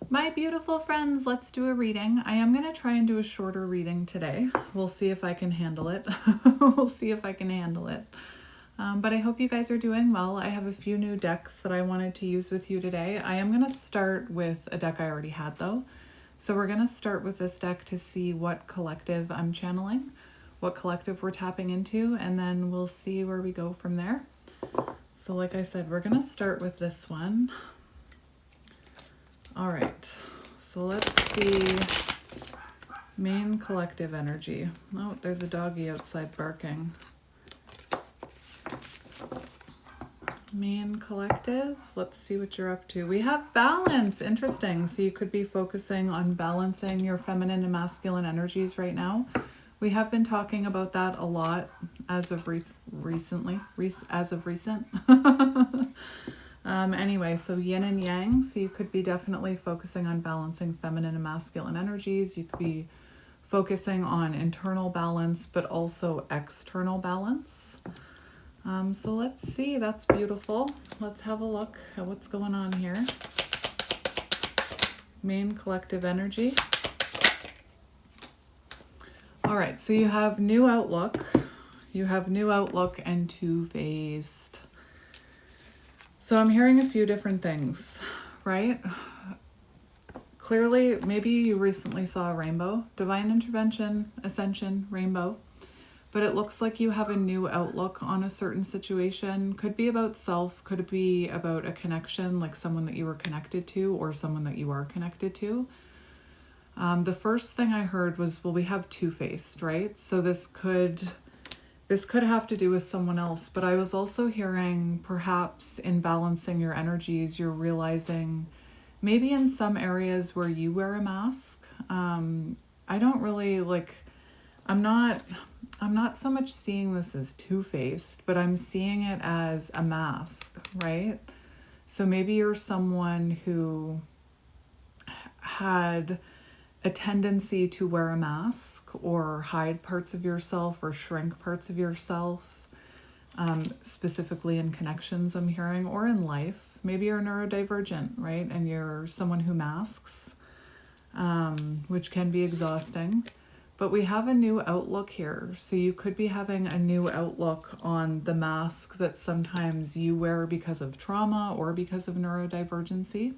My beautiful friends, let's do a reading. I am going to try and do a shorter reading today. We'll see if I can handle it. We'll see if I can handle it. But I hope you guys are doing well. I have a few new decks that I wanted to use with you today. I am going to start with a deck I already had though. So we're going to start with this deck to see what collective I'm channeling, what collective we're tapping into, and then we'll see where we go from there. So like I said, we're going to start with this one. All right, so let's see main collective energy. Oh, there's a doggy outside barking. Main collective, let's see what you're up to. We have balance, interesting. So you could be focusing on balancing your feminine and masculine energies right now. We have been talking about that a lot as of recent. Anyway, so yin and yang, so you could be definitely focusing on balancing feminine and masculine energies. You could be focusing on internal balance, but also external balance. So let's see, that's beautiful. Let's have a look at what's going on here. Main collective energy. All right, so you have new outlook. You have new outlook and two-faced. So I'm hearing a few different things, right? Clearly, maybe you recently saw a rainbow, divine intervention, ascension, rainbow, but it looks like you have a new outlook on a certain situation. Could be about self, could be about a connection, like someone that you were connected to or someone that you are connected to. The first thing I heard was, well, we have two-faced, right? So this could have to do with someone else, but I was also hearing perhaps in balancing your energies, you're realizing maybe in some areas where you wear a mask. I don't really I'm not so much seeing this as two-faced, but I'm seeing it as a mask, right? So maybe you're someone who had a tendency to wear a mask or hide parts of yourself or shrink parts of yourself, specifically in connections I'm hearing, or in life. Maybe you're neurodivergent, right? And you're someone who masks, which can be exhausting. But we have a new outlook here. So you could be having a new outlook on the mask that sometimes you wear because of trauma or because of neurodivergency.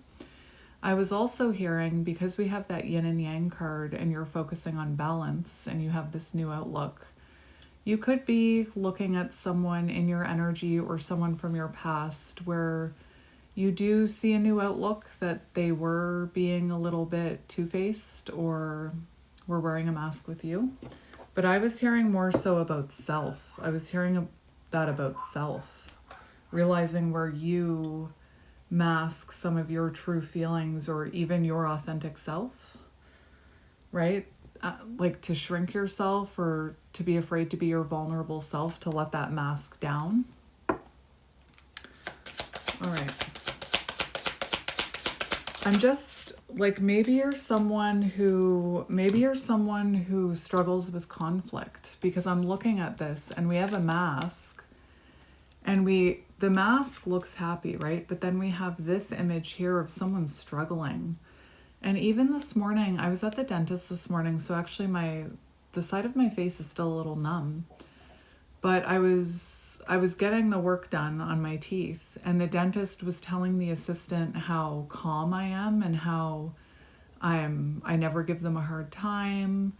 I was also hearing, because we have that yin and yang card and you're focusing on balance and you have this new outlook, you could be looking at someone in your energy or someone from your past where you do see a new outlook, that they were being a little bit two-faced or were wearing a mask with you. But I was hearing more so about self. I was hearing that about self, realizing where you mask some of your true feelings or even your authentic self, right? Like to shrink yourself or to be afraid to be your vulnerable self, to let that mask down. All right. I'm just like, maybe you're someone who struggles with conflict, because I'm looking at this and we have a mask and the mask looks happy, right? But then we have this image here of someone struggling. And even this morning, I was at the dentist this morning, so actually the side of my face is still a little numb. But I was getting the work done on my teeth, and the dentist was telling the assistant how calm I am and how I never give them a hard time.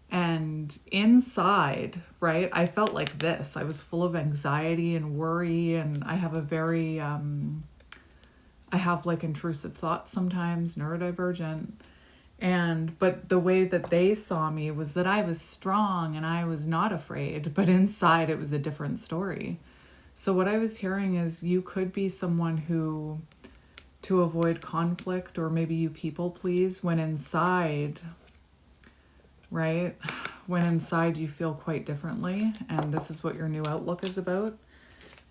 And inside, right, I felt like this. I was full of anxiety and worry, and I have a very, I have like intrusive thoughts sometimes, neurodivergent. But the way that they saw me was that I was strong and I was not afraid, but inside it was a different story. So what I was hearing is you could be someone who, to avoid conflict, or maybe you people please, when inside, right? When inside you feel quite differently, and this is what your new outlook is about.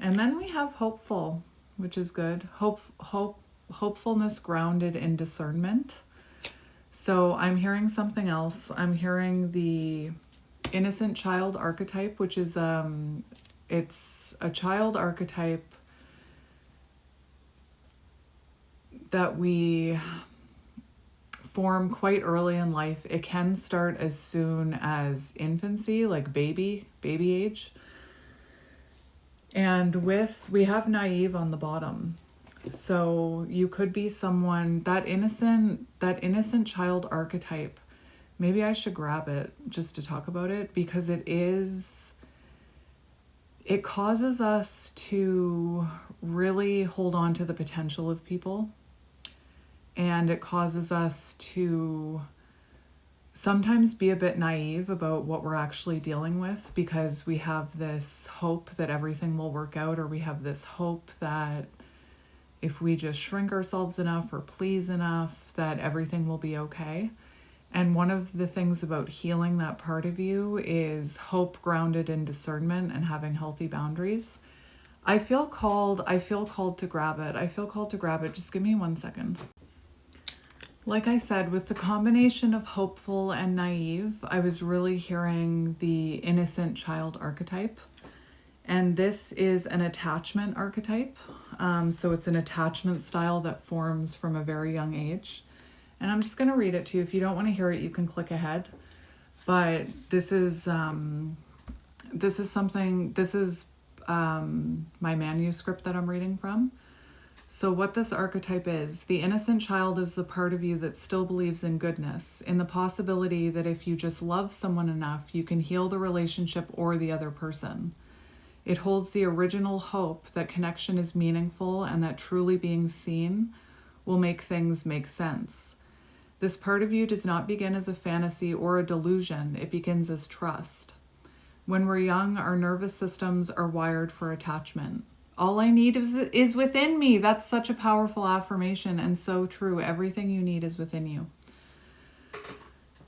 And then we have hopeful, which is good. Hopefulness grounded in discernment. So I'm hearing something else. I'm hearing the innocent child archetype, which is it's a child archetype that we form quite early in life. It can start as soon as infancy, like baby age. And we have naive on the bottom. So you could be someone, that innocent child archetype. Maybe I should grab it just to talk about it, because it causes us to really hold on to the potential of people. And it causes us to sometimes be a bit naive about what we're actually dealing with, because we have this hope that everything will work out, or we have this hope that if we just shrink ourselves enough or please enough, that everything will be okay. And one of the things about healing that part of you is hope grounded in discernment and having healthy boundaries. I feel called to grab it. Just give me 1 second. Like I said, with the combination of hopeful and naive, I was really hearing the innocent child archetype. And this is an attachment archetype. So it's an attachment style that forms from a very young age. And I'm just going to read it to you. If you don't want to hear it, you can click ahead. But this is my manuscript that I'm reading from. So what this archetype is, the innocent child is the part of you that still believes in goodness, in the possibility that if you just love someone enough, you can heal the relationship or the other person. It holds the original hope that connection is meaningful and that truly being seen will make things make sense. This part of you does not begin as a fantasy or a delusion. It begins as trust. When we're young, our nervous systems are wired for attachment. All I need is within me. That's such a powerful affirmation and so true. Everything you need is within you.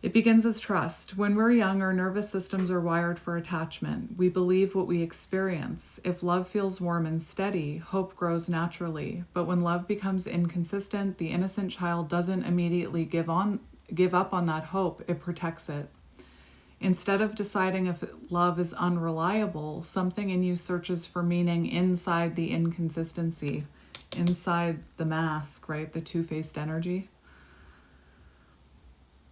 It begins as trust. When we're young, our nervous systems are wired for attachment. We believe what we experience. If love feels warm and steady, hope grows naturally. But when love becomes inconsistent, the innocent child doesn't immediately give up on that hope. It protects it. Instead of deciding if love is unreliable, something in you searches for meaning inside the inconsistency, inside the mask, right? The two-faced energy.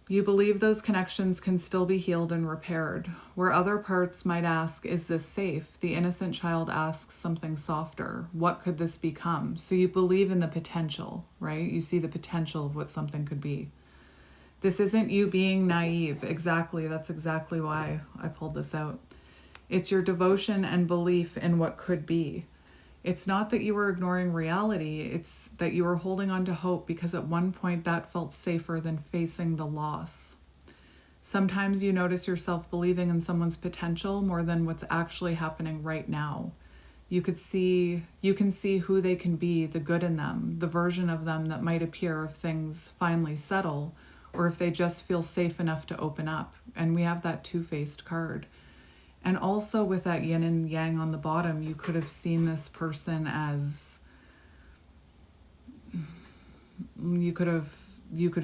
You believe those connections can still be healed and repaired. Where other parts might ask, is this safe? The innocent child asks something softer. What could this become? So you believe in the potential, right? You see the potential of what something could be. This isn't you being naive. Exactly. That's exactly why I pulled this out. It's your devotion and belief in what could be. It's not that you were ignoring reality. It's that you were holding on to hope because at one point that felt safer than facing the loss. Sometimes you notice yourself believing in someone's potential more than what's actually happening right now. You can see who they can be, the good in them, the version of them that might appear if things finally settle, or if they just feel safe enough to open up. And we have that two-faced card. And also with that yin and yang on the bottom, you could have seen this person as, you could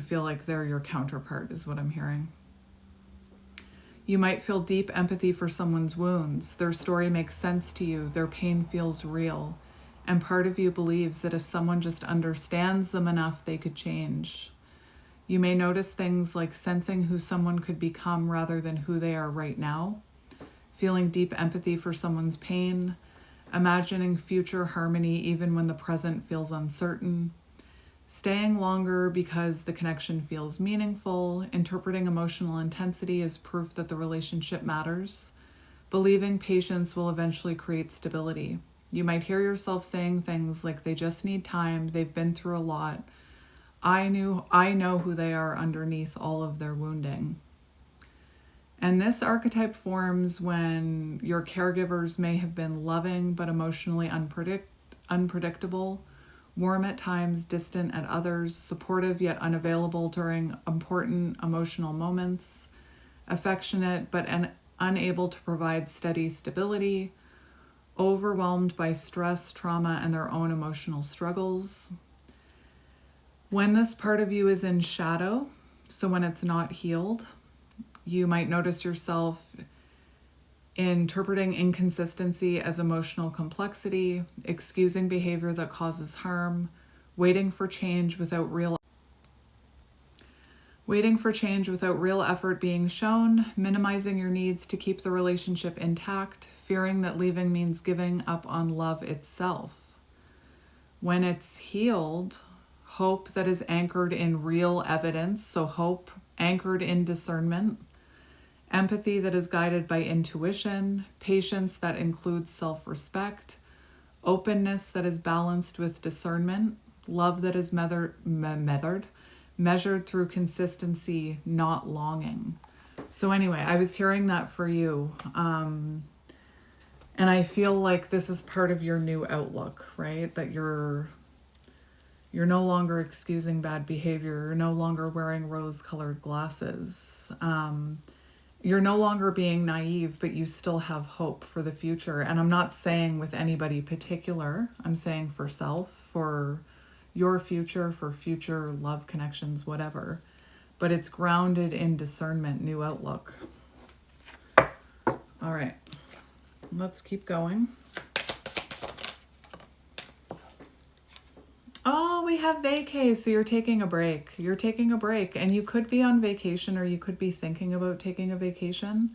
feel like they're your counterpart, is what I'm hearing. You might feel deep empathy for someone's wounds. Their story makes sense to you. Their pain feels real. And part of you believes that if someone just understands them enough, they could change. You may notice things like sensing who someone could become rather than who they are right now, feeling deep empathy for someone's pain, imagining future harmony even when the present feels uncertain, staying longer because the connection feels meaningful, interpreting emotional intensity as proof that the relationship matters, believing patience will eventually create stability. You might hear yourself saying things like they just need time, they've been through a lot, I know who they are underneath all of their wounding. And this archetype forms when your caregivers may have been loving but emotionally unpredictable, warm at times, distant at others, supportive yet unavailable during important emotional moments, affectionate but unable to provide steady stability, overwhelmed by stress, trauma, and their own emotional struggles. When this part of you is in shadow, so when it's not healed, you might notice yourself interpreting inconsistency as emotional complexity, excusing behavior that causes harm, waiting for change without real. Waiting for change without real effort being shown, minimizing your needs to keep the relationship intact, fearing that leaving means giving up on love itself. When it's healed, hope that is anchored in real evidence, so hope anchored in discernment, empathy that is guided by intuition, patience that includes self-respect, openness that is balanced with discernment, love that is measured through consistency, not longing. So anyway, I was hearing that for you. And I feel like this is part of your new outlook, right? That you're no longer excusing bad behavior. You're no longer wearing rose-colored glasses. You're no longer being naive, but you still have hope for the future. And I'm not saying with anybody particular. I'm saying for self, for your future, for future love connections, whatever. But it's grounded in discernment, new outlook. All right. Let's keep going. Oh, we have vacay. So you're taking a break. You're taking a break. And you could be on vacation or you could be thinking about taking a vacation.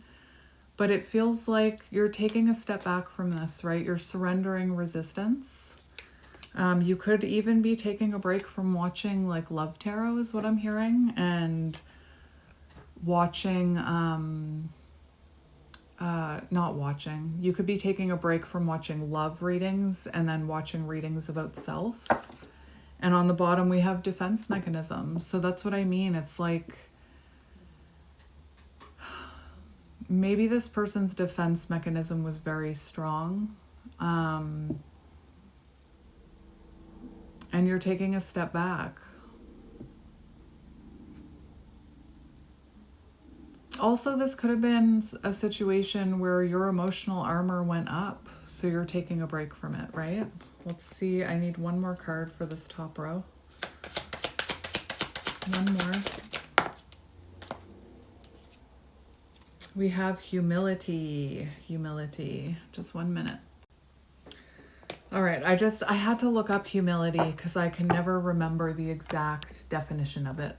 But it feels like you're taking a step back from this, right? You're surrendering resistance. You could even be taking a break from watching like Love Tarot is what I'm hearing. And watching... not watching. You could be taking a break from watching love readings and then watching readings about self. And on the bottom, we have defense mechanisms. So that's what I mean. It's like maybe this person's defense mechanism was very strong. And you're taking a step back. Also, this could have been a situation where your emotional armor went up, so you're taking a break from it, right? Let's see. I need one more card for this top row. One more. We have humility. Humility. Just 1 minute. All right. I had to look up humility because I can never remember the exact definition of it.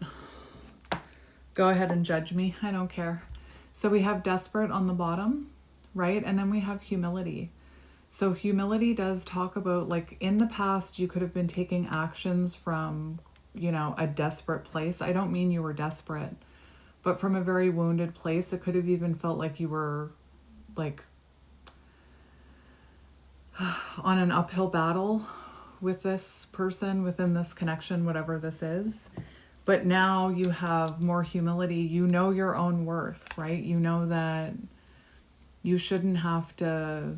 Go ahead and judge me. I don't care. So we have desperate on the bottom, right? And then we have humility. So humility does talk about, like, in the past, you could have been taking actions from, you know, a desperate place. I don't mean you were desperate, but from a very wounded place. It could have even felt like you were, like, on an uphill battle with this person, within this connection, whatever this is. But now you have more humility. You know your own worth, right? You know that you shouldn't have to,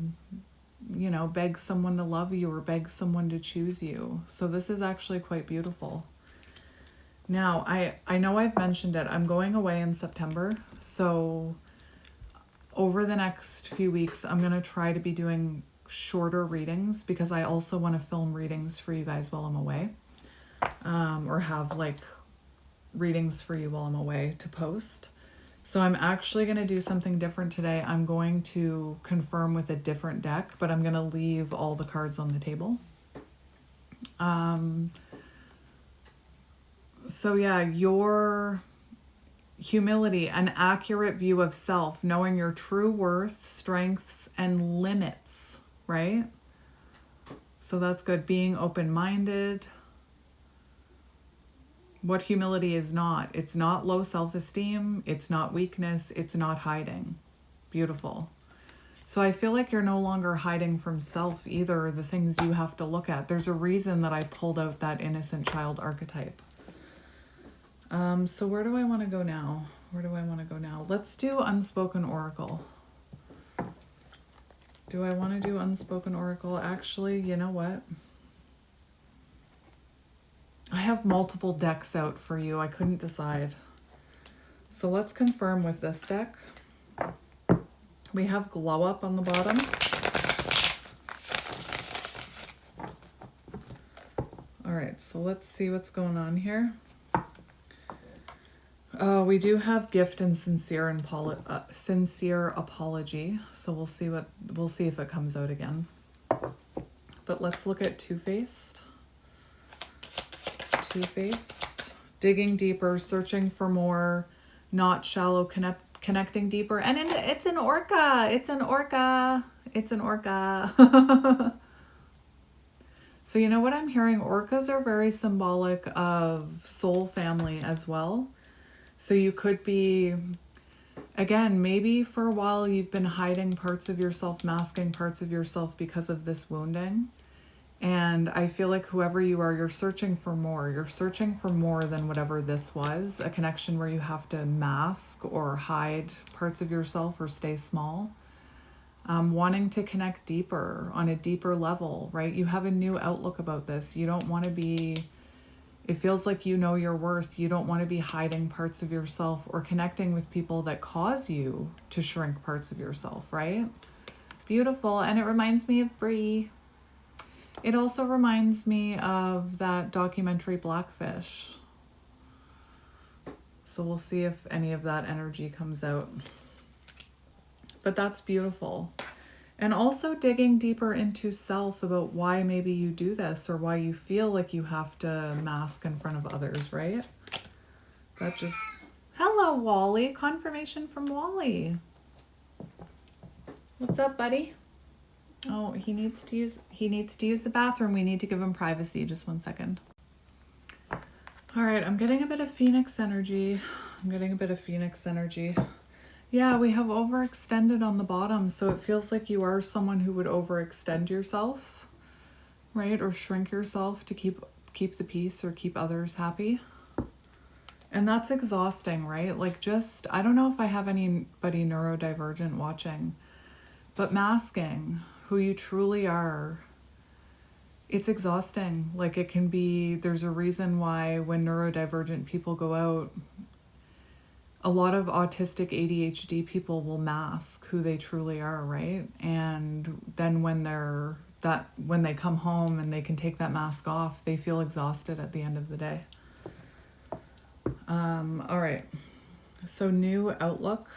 you know, beg someone to love you or beg someone to choose you. So this is actually quite beautiful. Now, I know I've mentioned it. I'm going away in September. So over the next few weeks, I'm going to try to be doing shorter readings because I also want to film readings for you guys while I'm away. Or have, like, readings for you while I'm away to post. So I'm actually going to do something different today. I'm going to confirm with a different deck, but I'm going to leave all the cards on the table. So yeah, your humility, an accurate view of self, knowing your true worth, strengths, and limits, right? So that's good. Being open-minded. What humility is not. It's not low self-esteem. It's not weakness. It's not hiding. Beautiful. So I feel like you're no longer hiding from self either, the things you have to look at. There's a reason that I pulled out that innocent child archetype. So where do I want to go now? Let's do Unspoken Oracle. Do I want to do Unspoken Oracle? Actually, you know what? I have multiple decks out for you. I couldn't decide. So let's confirm with this deck. We have Glow Up on the bottom. All right, so let's see what's going on here. We do have Gift and Sincere Apology. So we'll see if it comes out again. But let's look at Two-Faced. digging deeper, searching for more, not shallow, connecting deeper. And it's an orca. It's an orca. It's an orca. So you know what I'm hearing? Orcas are very symbolic of soul family as well. So you could be, again, maybe for a while you've been hiding parts of yourself, masking parts of yourself because of this wounding. And I feel like whoever you are, you're searching for more. You're searching for more than whatever this was, a connection where you have to mask or hide parts of yourself or stay small. Wanting to connect deeper on a deeper level, right? You have a new outlook about this. You don't want to be, it feels like you know your worth. You don't want to be hiding parts of yourself or connecting with people that cause you to shrink parts of yourself, right? Beautiful. And it reminds me of Brie. It also reminds me of that documentary Blackfish. So we'll see if any of that energy comes out. But that's beautiful. And also digging deeper into self about why maybe you do this or why you feel like you have to mask in front of others, right? That just... Hello, Wally. Confirmation from Wally. What's up, buddy? Oh, he needs to use the bathroom. We need to give him privacy. Just 1 second. All right, I'm getting a bit of Phoenix energy. Yeah, we have overextended on the bottom, so it feels like you are someone who would overextend yourself, right? Or shrink yourself to keep the peace or keep others happy. And that's exhausting, right? Like just, I don't know if I have anybody neurodivergent watching, but masking who you truly are, it's exhausting. Like it can be, there's a reason why when neurodivergent people go out, a lot of autistic ADHD people will mask who they truly are, right? And then when they come home and they can take that mask off, they feel exhausted at the end of the day. All right. So new outlook.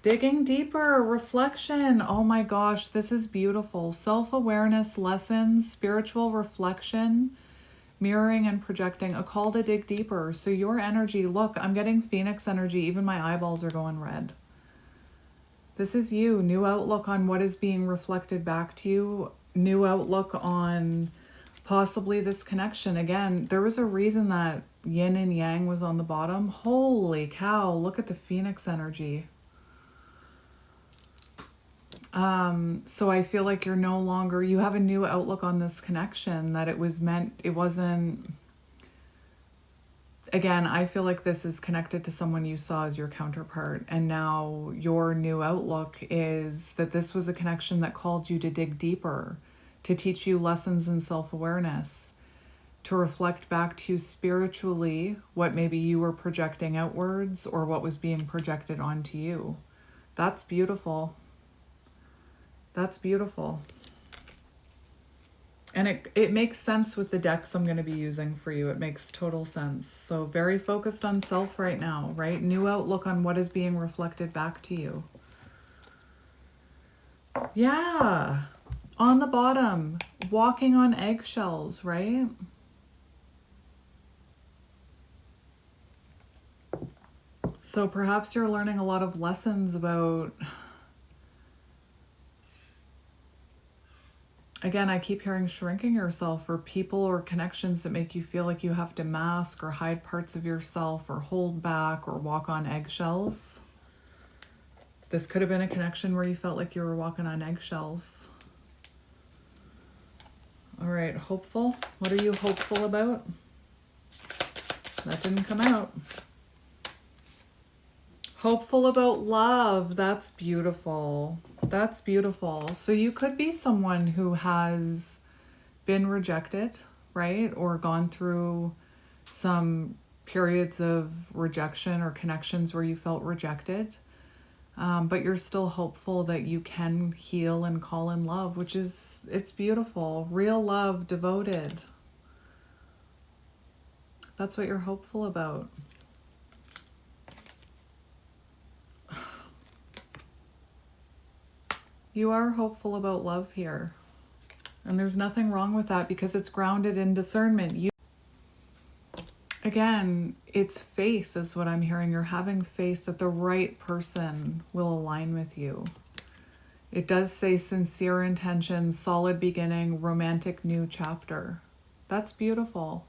Digging deeper, reflection. Oh my gosh, this is beautiful. Self-awareness lessons, spiritual reflection, mirroring and projecting, a call to dig deeper. So your energy, look, I'm getting Phoenix energy. Even my eyeballs are going red. This is you. New outlook on what is being reflected back to you. New outlook on possibly this connection. Again, there was a reason that yin and yang was on the bottom. Holy cow, look at the Phoenix energy. So I feel like you're no longer, you have a new outlook on this connection, that it wasn't, again, I feel like this is connected to someone you saw as your counterpart. And now your new outlook is that this was a connection that called you to dig deeper, to teach you lessons in self-awareness, to reflect back to you spiritually what maybe you were projecting outwards or what was being projected onto you. That's beautiful. That's beautiful. And it makes sense with the decks I'm going to be using for you. It makes total sense. So very focused on self right now, right? New outlook on what is being reflected back to you. Yeah. On the bottom, walking on eggshells, right? So perhaps you're learning a lot of lessons about, again, I keep hearing shrinking yourself, or people or connections that make you feel like you have to mask or hide parts of yourself or hold back or walk on eggshells. This could have been a connection where you felt like you were walking on eggshells. All right, hopeful. What are you hopeful about? That didn't come out. Hopeful about love. That's beautiful. That's beautiful. So you could be someone who has been rejected, right? Or gone through some periods of rejection or connections where you felt rejected. But you're still hopeful that you can heal and call in love, which is, it's beautiful. Real love, devoted. That's what you're hopeful about. You are hopeful about love here. And there's nothing wrong with that because it's grounded in discernment. Again, it's faith is what I'm hearing. You're having faith that the right person will align with you. It does say sincere intention, solid beginning, romantic new chapter. That's beautiful.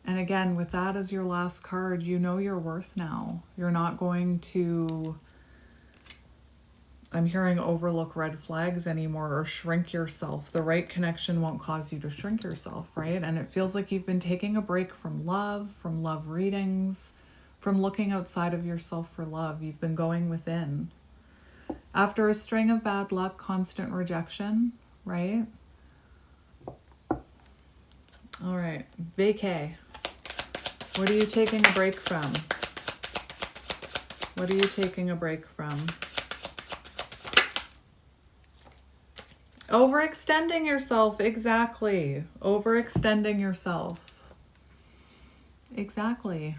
And again, with that as your last card, you know your worth now. You're not going to, I'm hearing, overlook red flags anymore or shrink yourself. The right connection won't cause you to shrink yourself, right? And it feels like you've been taking a break from love readings, from looking outside of yourself for love. You've been going within. After a string of bad luck, constant rejection, right? All right, vacay. What are you taking a break from? What are you taking a break from? Overextending yourself, exactly. Overextending yourself. Exactly.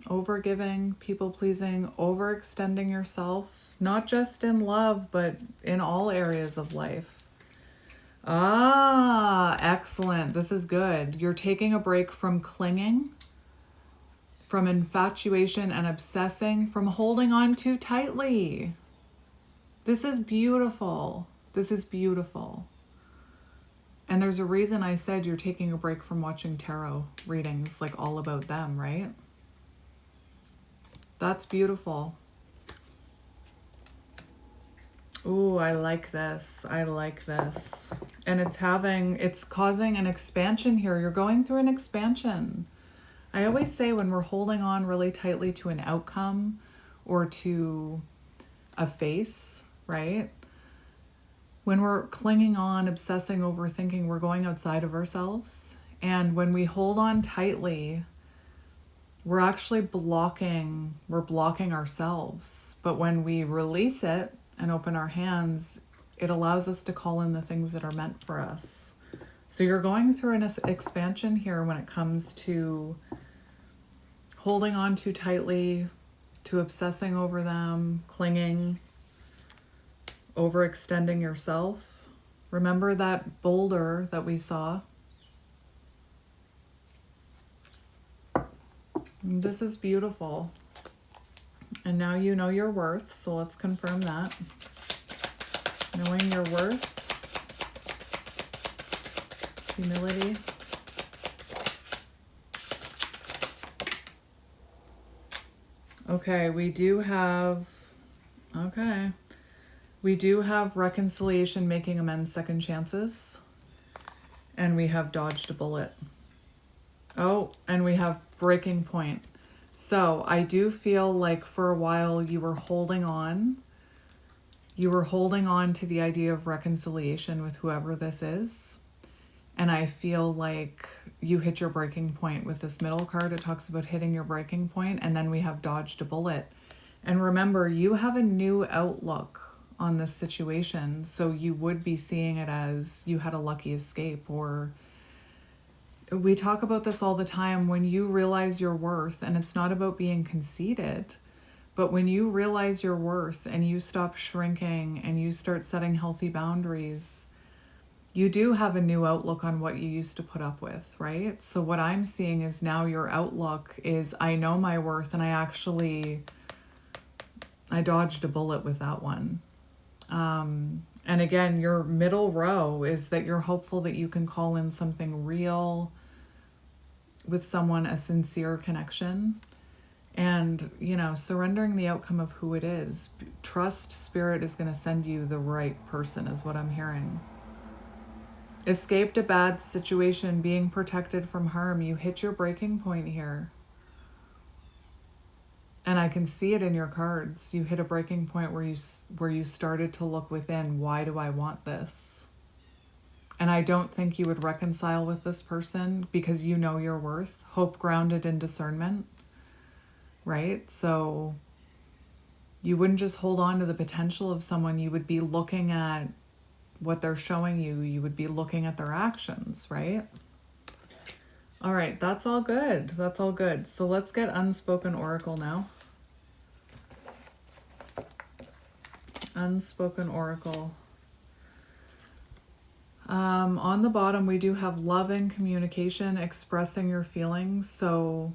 Overgiving, people pleasing, overextending yourself, not just in love, but in all areas of life. Ah, excellent. This is good. You're taking a break from clinging, from infatuation and obsessing, from holding on too tightly. This is beautiful. This is beautiful. And there's a reason I said you're taking a break from watching tarot readings, like all about them, right? That's beautiful. Ooh, I like this. I like this. And it's causing an expansion here. You're going through an expansion. I always say when we're holding on really tightly to an outcome or to a face, right? When we're clinging on, obsessing, overthinking, we're going outside of ourselves. And when we hold on tightly, we're actually blocking ourselves. But when we release it and open our hands, it allows us to call in the things that are meant for us. So you're going through an expansion here when it comes to holding on too tightly, to obsessing over them, clinging, overextending yourself. Remember that boulder that we saw? This is beautiful. And now you know your worth, so let's confirm that. Knowing your worth, humility. Okay, we do have reconciliation, making amends, second chances. And we have dodged a bullet. Oh, and we have breaking point. So I do feel like for a while you were holding on. You were holding on to the idea of reconciliation with whoever this is. And I feel like you hit your breaking point with this middle card. It talks about hitting your breaking point, and then we have dodged a bullet. And remember, you have a new outlook on this situation. So you would be seeing it as you had a lucky escape, or we talk about this all the time. When you realize your worth, and it's not about being conceited, but when you realize your worth and you stop shrinking and you start setting healthy boundaries, you do have a new outlook on what you used to put up with, right? So what I'm seeing is now your outlook is, I know my worth, and I dodged a bullet with that one. And again, your middle row is that you're hopeful that you can call in something real with someone, a sincere connection. And, surrendering the outcome of who it is. Trust spirit is going to send you the right person, is what I'm hearing. Escaped a bad situation, being protected from harm. You hit your breaking point here. And I can see it in your cards. You hit a breaking point where you started to look within. Why do I want this? And I don't think you would reconcile with this person because you know your worth. Hope grounded in discernment. Right? So you wouldn't just hold on to the potential of someone. You would be looking at what they're showing you. You would be looking at their actions, right? All right, that's all good. That's all good. So let's get unspoken oracle now. Unspoken oracle. On the bottom, we do have love and communication, expressing your feelings. So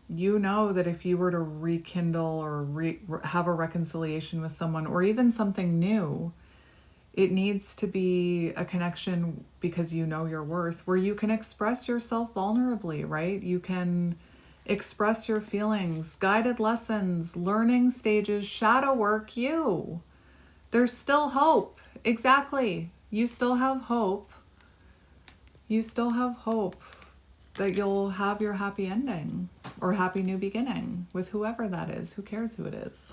you know that if you were to rekindle or have a reconciliation with someone or even something new, it needs to be a connection because you know your worth, where you can express yourself vulnerably, right? You can express your feelings, guided lessons, learning stages, shadow work, you. There's still hope. Exactly. You still have hope. You still have hope that you'll have your happy ending or happy new beginning with whoever that is. Who cares who it is?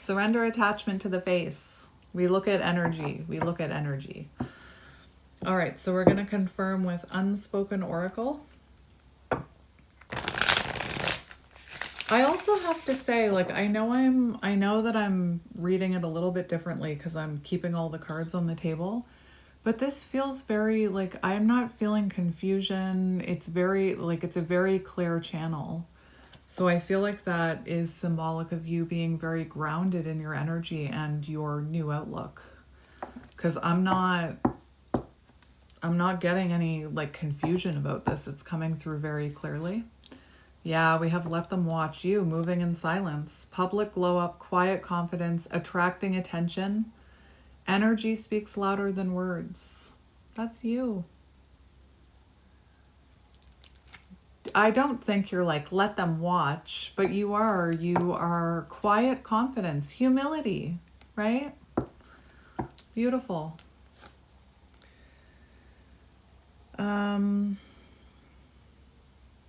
Surrender attachment to the face. We look at energy. We look at energy. All right, so we're going to confirm with unspoken oracle. I also have to say, like, I know that I'm reading it a little bit differently because I'm keeping all the cards on the table, but this feels very, like, I'm not feeling confusion. It's very, like, it's a very clear channel. So I feel like that is symbolic of you being very grounded in your energy and your new outlook. Because I'm not getting any, like, confusion about this. It's coming through very clearly. Yeah, we have let them watch you, moving in silence. Public glow up, quiet confidence, attracting attention. Energy speaks louder than words. That's you. I don't think you're like, let them watch, but you are quiet confidence, humility, right? Beautiful.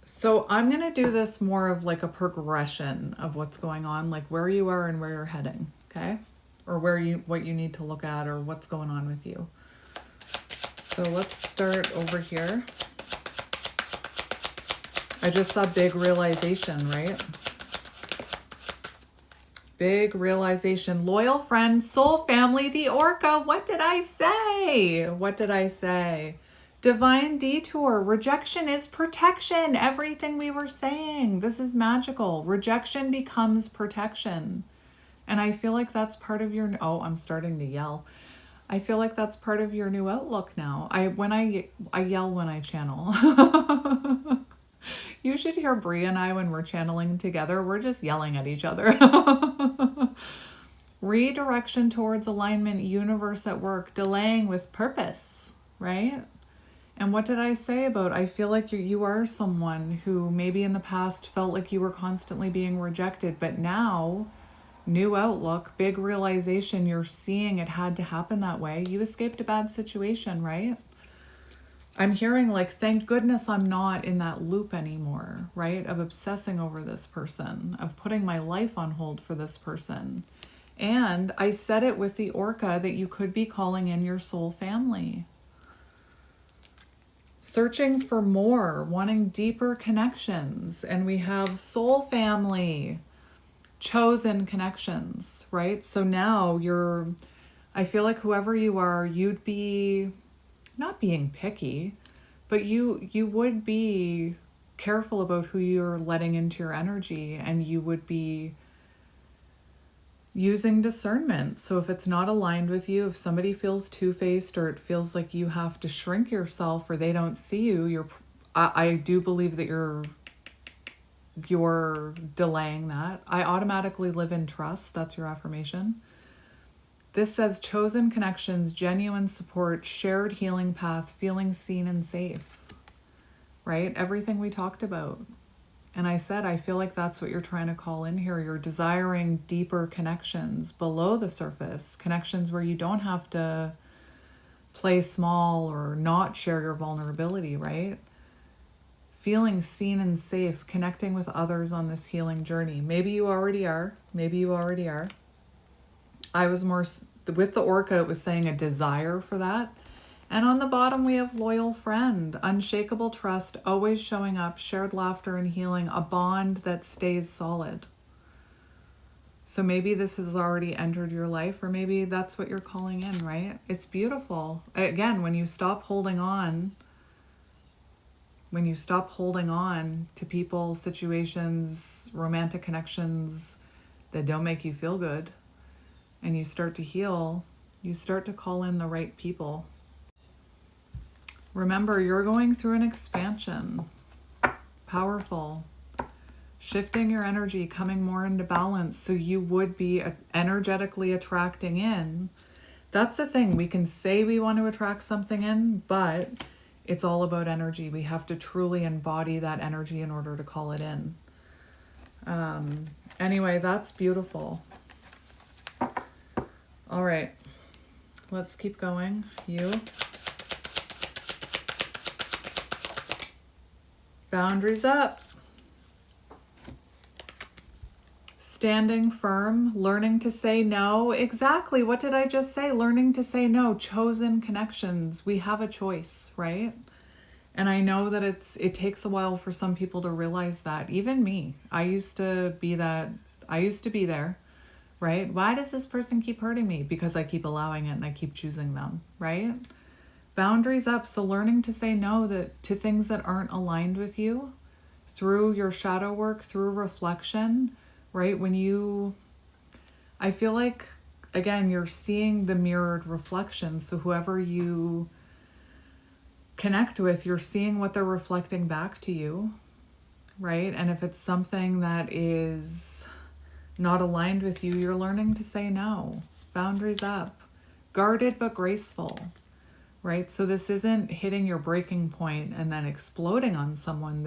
So I'm going to do this more of like a progression of what's going on, like where you are and where you're heading, okay? Or what you need to look at or what's going on with you. So let's start over here. I just saw big realization, right? Big realization. Loyal friend, soul family, the orca. What did I say? What did I say? Divine detour. Rejection is protection. Everything we were saying. This is magical. Rejection becomes protection. And I feel like that's part of your... Oh, I'm starting to yell. I feel like that's part of your new outlook now. I yell when I channel. You should hear Brie and I when we're channeling together. We're just yelling at each other. Redirection towards alignment, universe at work, delaying with purpose, right? And what did I say about, I feel like you are someone who maybe in the past felt like you were constantly being rejected, but now, new outlook, big realization, you're seeing it had to happen that way. You escaped a bad situation, right? I'm hearing like, thank goodness I'm not in that loop anymore, right? Of obsessing over this person, of putting my life on hold for this person. And I said it with the orca that you could be calling in your soul family. Searching for more, wanting deeper connections. And we have soul family, chosen connections, right? So now I feel like whoever you are, you'd be not being picky, but you would be careful about who you're letting into your energy, and you would be using discernment. So if it's not aligned with you, if somebody feels two-faced or it feels like you have to shrink yourself or they don't see you, I do believe that you're delaying that. I automatically live in trust. That's your affirmation. This says chosen connections, genuine support, shared healing path, feeling seen and safe, right? Everything we talked about. And I said, I feel like that's what you're trying to call in here. You're desiring deeper connections below the surface, connections where you don't have to play small or not share your vulnerability, right? Feeling seen and safe, connecting with others on this healing journey. Maybe you already are. Maybe you already are. I was more, with the orca, it was saying a desire for that. And on the bottom, we have loyal friend, unshakable trust, always showing up, shared laughter and healing, a bond that stays solid. So maybe this has already entered your life, or maybe that's what you're calling in, right? It's beautiful. Again, when you stop holding on to people, situations, romantic connections that don't make you feel good, and you start to heal, you start to call in the right people. Remember, you're going through an expansion. Powerful. Shifting your energy, coming more into balance so you would be energetically attracting in. That's the thing. We can say we want to attract something in, but it's all about energy. We have to truly embody that energy in order to call it in. Anyway, that's beautiful. All right. Let's keep going. You. Boundaries up. Standing firm, learning to say no. Exactly. What did I just say? Learning to say no. Chosen connections. We have a choice, right? And I know that it takes a while for some people to realize that. Even me. I used to be there, right? Why does this person keep hurting me? Because I keep allowing it and I keep choosing them, right? Boundaries up. So learning to say no to things that aren't aligned with you through your shadow work, through reflection, right? I feel like, again, you're seeing the mirrored reflection. So whoever you connect with, you're seeing what they're reflecting back to you, right? And if it's something that is not aligned with you, you're learning to say no. Boundaries up. Guarded but graceful, right? So this isn't hitting your breaking point and then exploding on someone.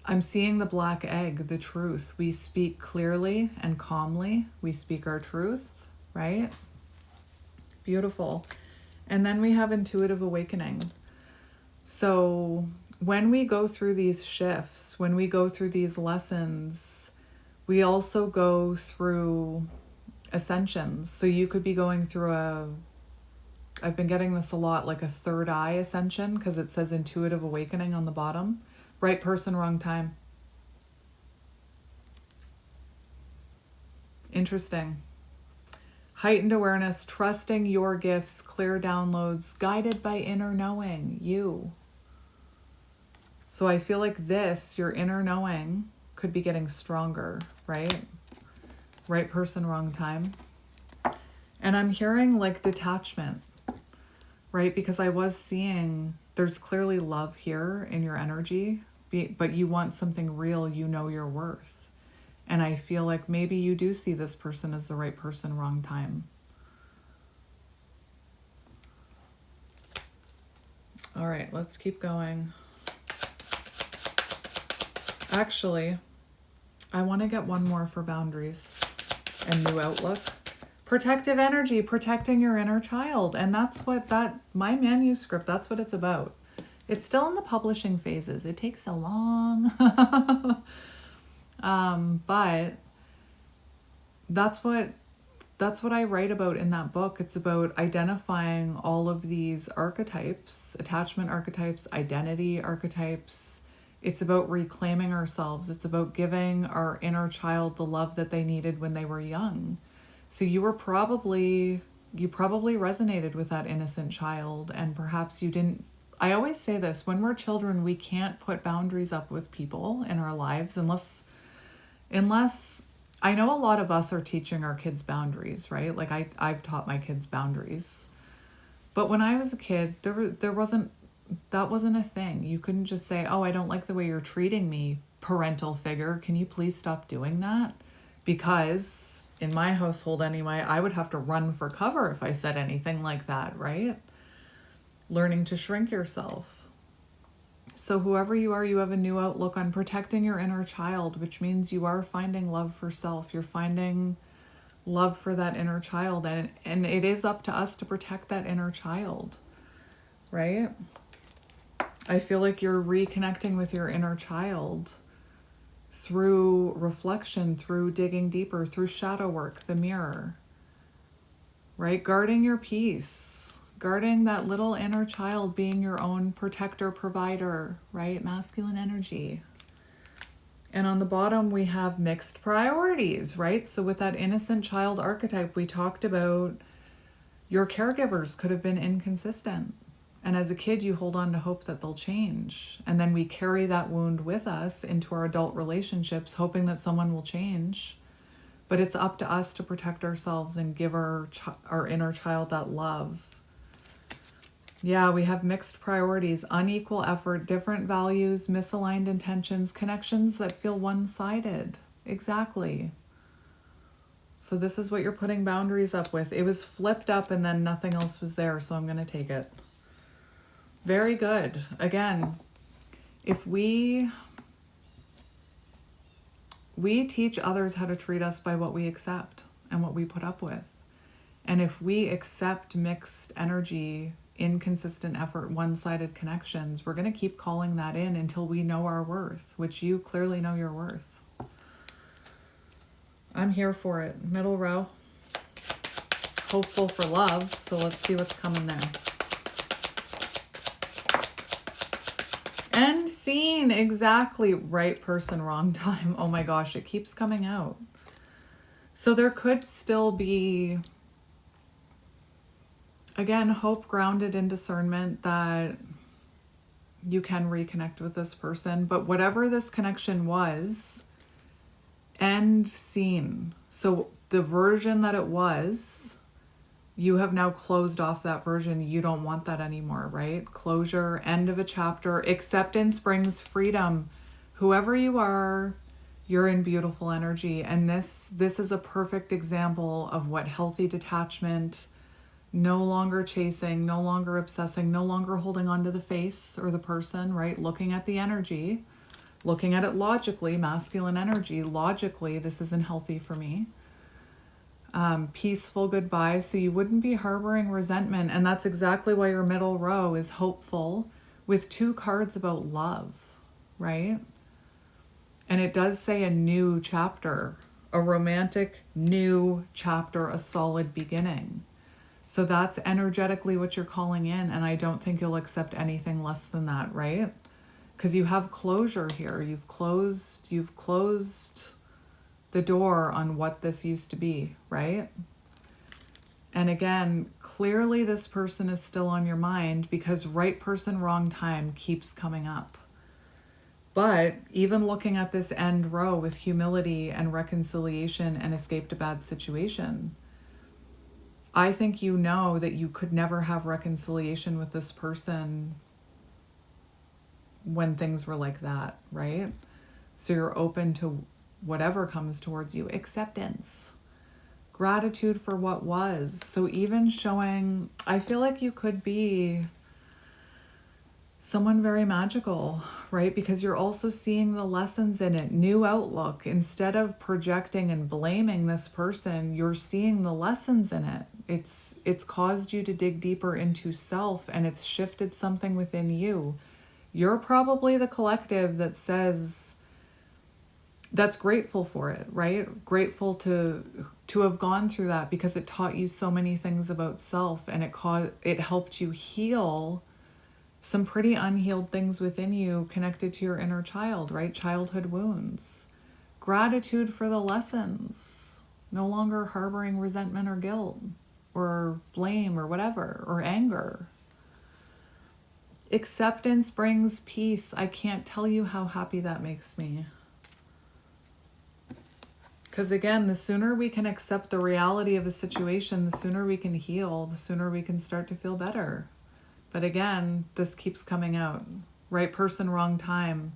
I'm seeing the black egg, the truth. We speak clearly and calmly. We speak our truth, right? Beautiful. And then we have intuitive awakening. So when we go through these shifts, when we go through these lessons, we also go through ascensions. So you could be going through I've been getting this a lot, like a third eye ascension, because it says intuitive awakening on the bottom. Right person, wrong time. Interesting. Heightened awareness, trusting your gifts, clear downloads, guided by inner knowing, you. So I feel like your inner knowing, could be getting stronger, right? Right person, wrong time. And I'm hearing like detachment, right? Because I was seeing there's clearly love here in your energy, but you want something real, you know your worth. And I feel like maybe you do see this person as the right person, wrong time. All right, let's keep going. Actually, I want to get one more for boundaries and new outlook. Protective energy, protecting your inner child. And that's what my manuscript, that's what it's about. It's still in the publishing phases. It takes so long. But that's what I write about in that book. It's about identifying all of these archetypes, attachment archetypes, identity archetypes. It's about reclaiming ourselves. It's about giving our inner child the love that they needed when they were young. So you probably resonated with that innocent child, and perhaps you didn't. I always say this, when we're children, we can't put boundaries up with people in our lives unless I know a lot of us are teaching our kids boundaries, right? Like I've taught my kids boundaries. But when I was a kid, that wasn't a thing. You couldn't just say, "Oh, I don't like the way you're treating me, parental figure. Can you please stop doing that?" Because in my household anyway, I would have to run for cover if I said anything like that, right? Learning to shrink yourself. So whoever you are, you have a new outlook on protecting your inner child, which means you are finding love for self. You're finding love for that inner child. And it is up to us to protect that inner child, right? I feel like you're reconnecting with your inner child through reflection, through digging deeper, through shadow work, the mirror, right? Guarding your peace, guarding that little inner child, being your own protector, provider, right? Masculine energy. And on the bottom, we have mixed priorities, right? So with that innocent child archetype, we talked about your caregivers could have been inconsistent. And as a kid, you hold on to hope that they'll change. And then we carry that wound with us into our adult relationships, hoping that someone will change. But it's up to us to protect ourselves and give our inner child that love. Yeah, we have mixed priorities, unequal effort, different values, misaligned intentions, connections that feel one-sided. Exactly. So this is what you're putting boundaries up with. It was flipped up and then nothing else was there, so I'm going to take it. Very good. Again, if we teach others how to treat us by what we accept and what we put up with. And if we accept mixed energy, inconsistent effort, one-sided connections, we're going to keep calling that in until we know our worth, which you clearly know your worth. I'm here for it. Middle row. Hopeful for love, so let's see what's coming there. End scene, exactly. Right person, wrong time. Oh my gosh, it keeps coming out. So there could still be, again, hope grounded in discernment that you can reconnect with this person. But whatever this connection was, end scene. So the version that it was, you have now closed off that version. You don't want that anymore, right? Closure, end of a chapter. Acceptance brings freedom. Whoever you are, you're in beautiful energy. And this is a perfect example of what healthy detachment, no longer chasing, no longer obsessing, no longer holding on to the face or the person, right? Looking at the energy, looking at it logically, masculine energy. Logically, this isn't healthy for me. Peaceful goodbye, so you wouldn't be harboring resentment. And that's exactly why your middle row is hopeful with 2 cards about love, right? And it does say a new chapter, a romantic new chapter, a solid beginning. So that's energetically what you're calling in, and I don't think you'll accept anything less than that, right? Because you have closure here. You've closed the door on what this used to be, right? And again, clearly this person is still on your mind because right person, wrong time keeps coming up. But even looking at this end row with humility and reconciliation and escaped a bad situation, I think you know that you could never have reconciliation with this person when things were like that, right? So you're open to whatever comes towards you. Acceptance, gratitude for what was. So even showing, I feel like you could be someone very magical, right? Because you're also seeing the lessons in it. New outlook. Instead of projecting and blaming this person, you're seeing the lessons in it. It's caused you to dig deeper into self, and it's shifted something within you. You're probably the collective that says, that's grateful for it, right? Grateful to have gone through that because it taught you so many things about self, and it helped you heal some pretty unhealed things within you connected to your inner child, right? Childhood wounds. Gratitude for the lessons. No longer harboring resentment or guilt or blame or whatever, or anger. Acceptance brings peace. I can't tell you how happy that makes me. Because again, the sooner we can accept the reality of a situation, the sooner we can heal, the sooner we can start to feel better. But again, this keeps coming out. Right person, wrong time.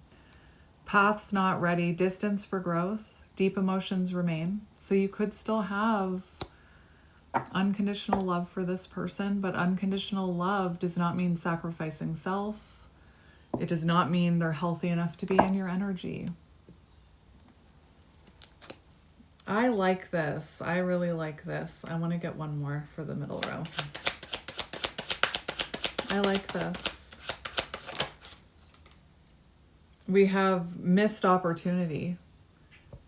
Paths not ready. Distance for growth. Deep emotions remain. So you could still have unconditional love for this person, but unconditional love does not mean sacrificing self. It does not mean they're healthy enough to be in your energy. I like this. I really like this. I want to get one more for the middle row. I like this. We have missed opportunity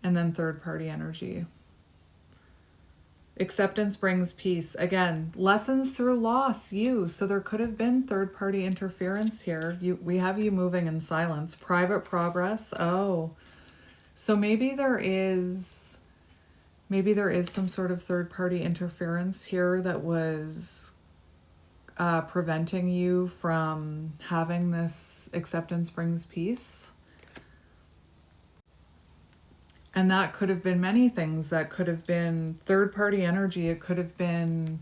and then third-party energy. Acceptance brings peace. Again, lessons through loss, you. So there could have been third-party interference here. We have you moving in silence. Private progress. Oh, so maybe there is some sort of third-party interference here that was preventing you from having this acceptance brings peace. And that could have been many things. That could have been third-party energy. It could have been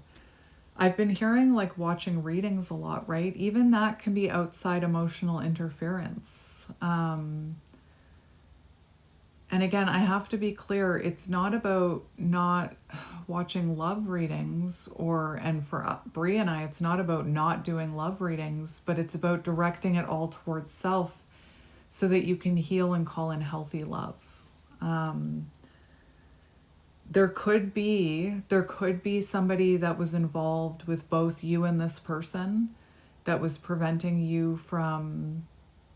I've been hearing like watching readings a lot, right? Even that can be outside emotional interference. And again, I have to be clear, it's not about not watching love readings, and for Bree and I, it's not about not doing love readings, but it's about directing it all towards self so that you can heal and call in healthy love. There could be somebody that was involved with both you and this person that was preventing you from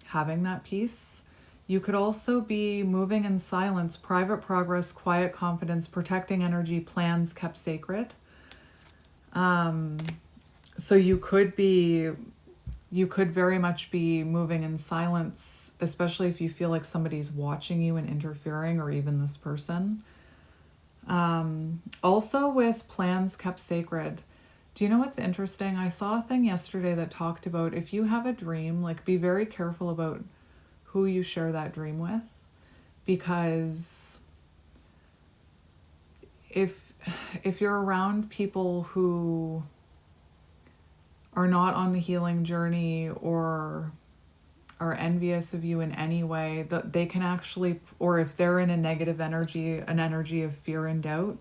having that peace. You could also be moving in silence, private progress, quiet confidence, protecting energy, plans kept sacred. So you could very much be moving in silence, especially if you feel like somebody's watching you and interfering, or even this person. Also with plans kept sacred. Do you know what's interesting? I saw a thing yesterday that talked about if you have a dream, like be very careful about who you share that dream with, because if you're around people who are not on the healing journey or are envious of you in any way, that they can actually, or if they're in a negative energy, an energy of fear and doubt,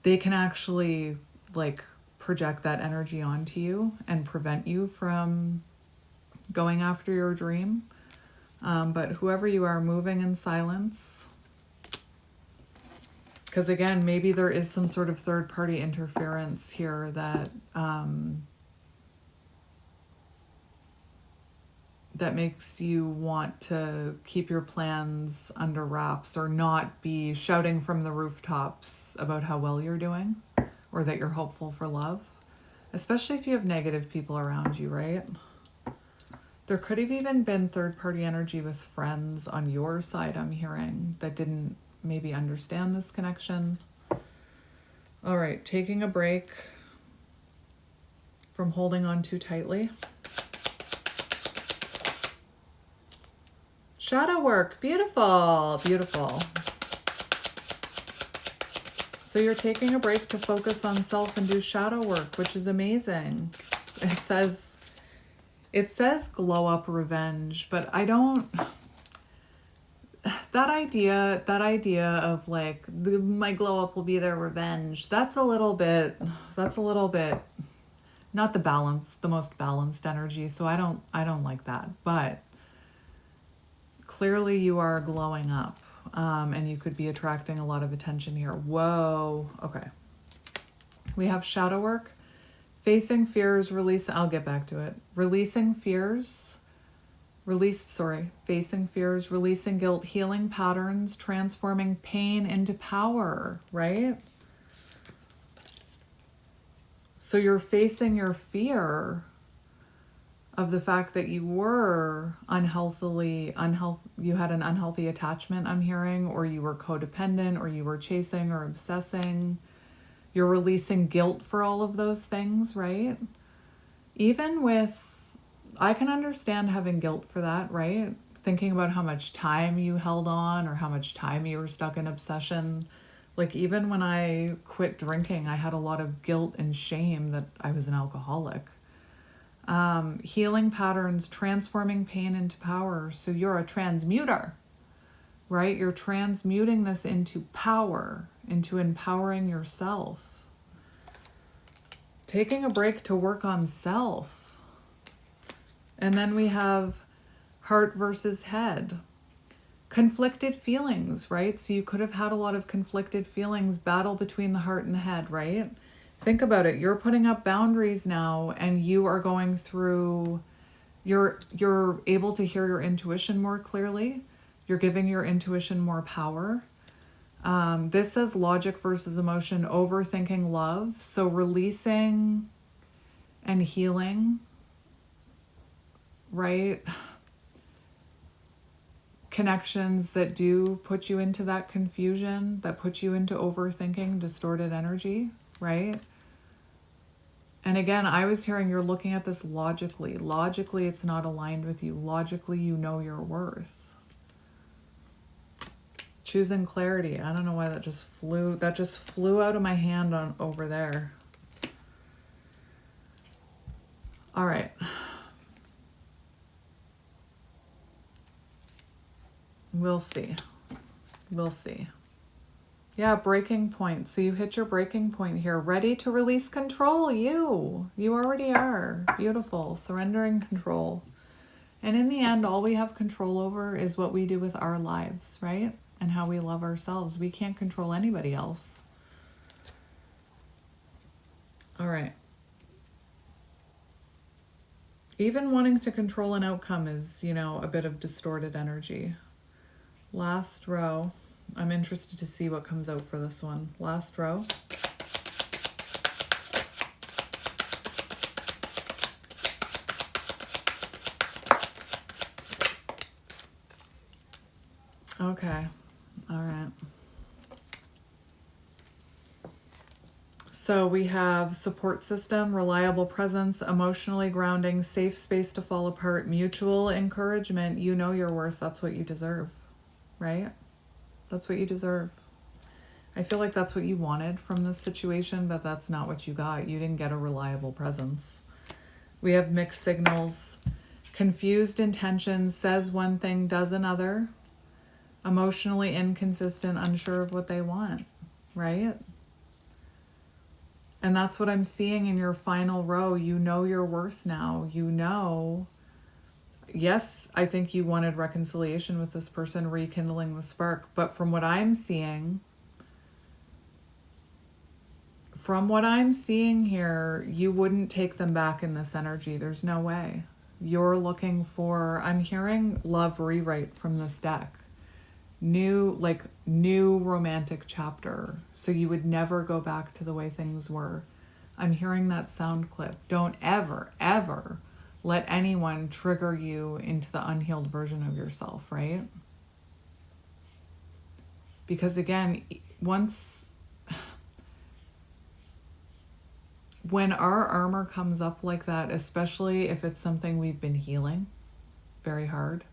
they can actually like project that energy onto you and prevent you from going after your dream. But whoever you are, moving in silence. Because again, maybe there is some sort of third party interference here that that makes you want to keep your plans under wraps or not be shouting from the rooftops about how well you're doing or that you're hopeful for love, especially if you have negative people around you, right? There could have even been third-party energy with friends on your side, I'm hearing, that didn't maybe understand this connection. All right, taking a break from holding on too tightly. Shadow work, beautiful, beautiful. So you're taking a break to focus on self and do shadow work, which is amazing. It says glow up revenge, but I don't, that idea of like my glow up will be their revenge, that's a little bit not the most balanced energy. So I don't like that, but clearly you are glowing up, and you could be attracting a lot of attention here. Whoa. Okay. We have shadow work, facing fears, I'll get back to it. Facing fears, releasing guilt, healing patterns, transforming pain into power, right? So you're facing your fear of the fact that you were you had an unhealthy attachment, I'm hearing, or you were codependent, or you were chasing or obsessing. You're releasing guilt for all of those things, right? I can understand having guilt for that, right? Thinking about how much time you held on or how much time you were stuck in obsession. Like even when I quit drinking, I had a lot of guilt and shame that I was an alcoholic. Healing patterns, transforming pain into power. So you're a transmuter, right? You're transmuting this into power, into empowering yourself. Taking a break to work on self. And then we have heart versus head. Conflicted feelings, right? So you could have had a lot of conflicted feelings, battle between the heart and the head, right? Think about it. You're putting up boundaries now, and you are going through, you're able to hear your intuition more clearly. You're giving your intuition more power. This says logic versus emotion, overthinking love. So releasing and healing, right? Connections that do put you into that confusion, that put you into overthinking, distorted energy, right? And again, I was hearing you're looking at this logically. Logically, it's not aligned with you. Logically, you know your worth. Choosing clarity. I don't know why that just flew out of my hand on over there. All right. We'll see. We'll see. Yeah, breaking point. So you hit your breaking point here. Ready to release control. You already are. Beautiful. Surrendering control. And in the end, all we have control over is what we do with our lives, right? And how we love ourselves. We can't control anybody else. All right. Even wanting to control an outcome is, a bit of distorted energy. Last row. I'm interested to see what comes out for this one. Last row. Okay. All right. So we have support system, reliable presence, emotionally grounding, safe space to fall apart, mutual encouragement. You know your worth. That's what you deserve, right? That's what you deserve. I feel like that's what you wanted from this situation, but that's not what you got. You didn't get a reliable presence. We have mixed signals, confused intentions, says one thing, does another, emotionally inconsistent, unsure of what they want, right? And that's what I'm seeing in your final row. You know your worth now. Yes, I think you wanted reconciliation with this person, rekindling the spark. But from what I'm seeing here, you wouldn't take them back in this energy. There's no way. You're looking for, I'm hearing love rewrite from this deck. New romantic chapter. So you would never go back to the way things were. I'm hearing that sound clip. Don't ever, ever let anyone trigger you into the unhealed version of yourself, right? Because again, when our armor comes up like that, especially if it's something we've been healing very hard,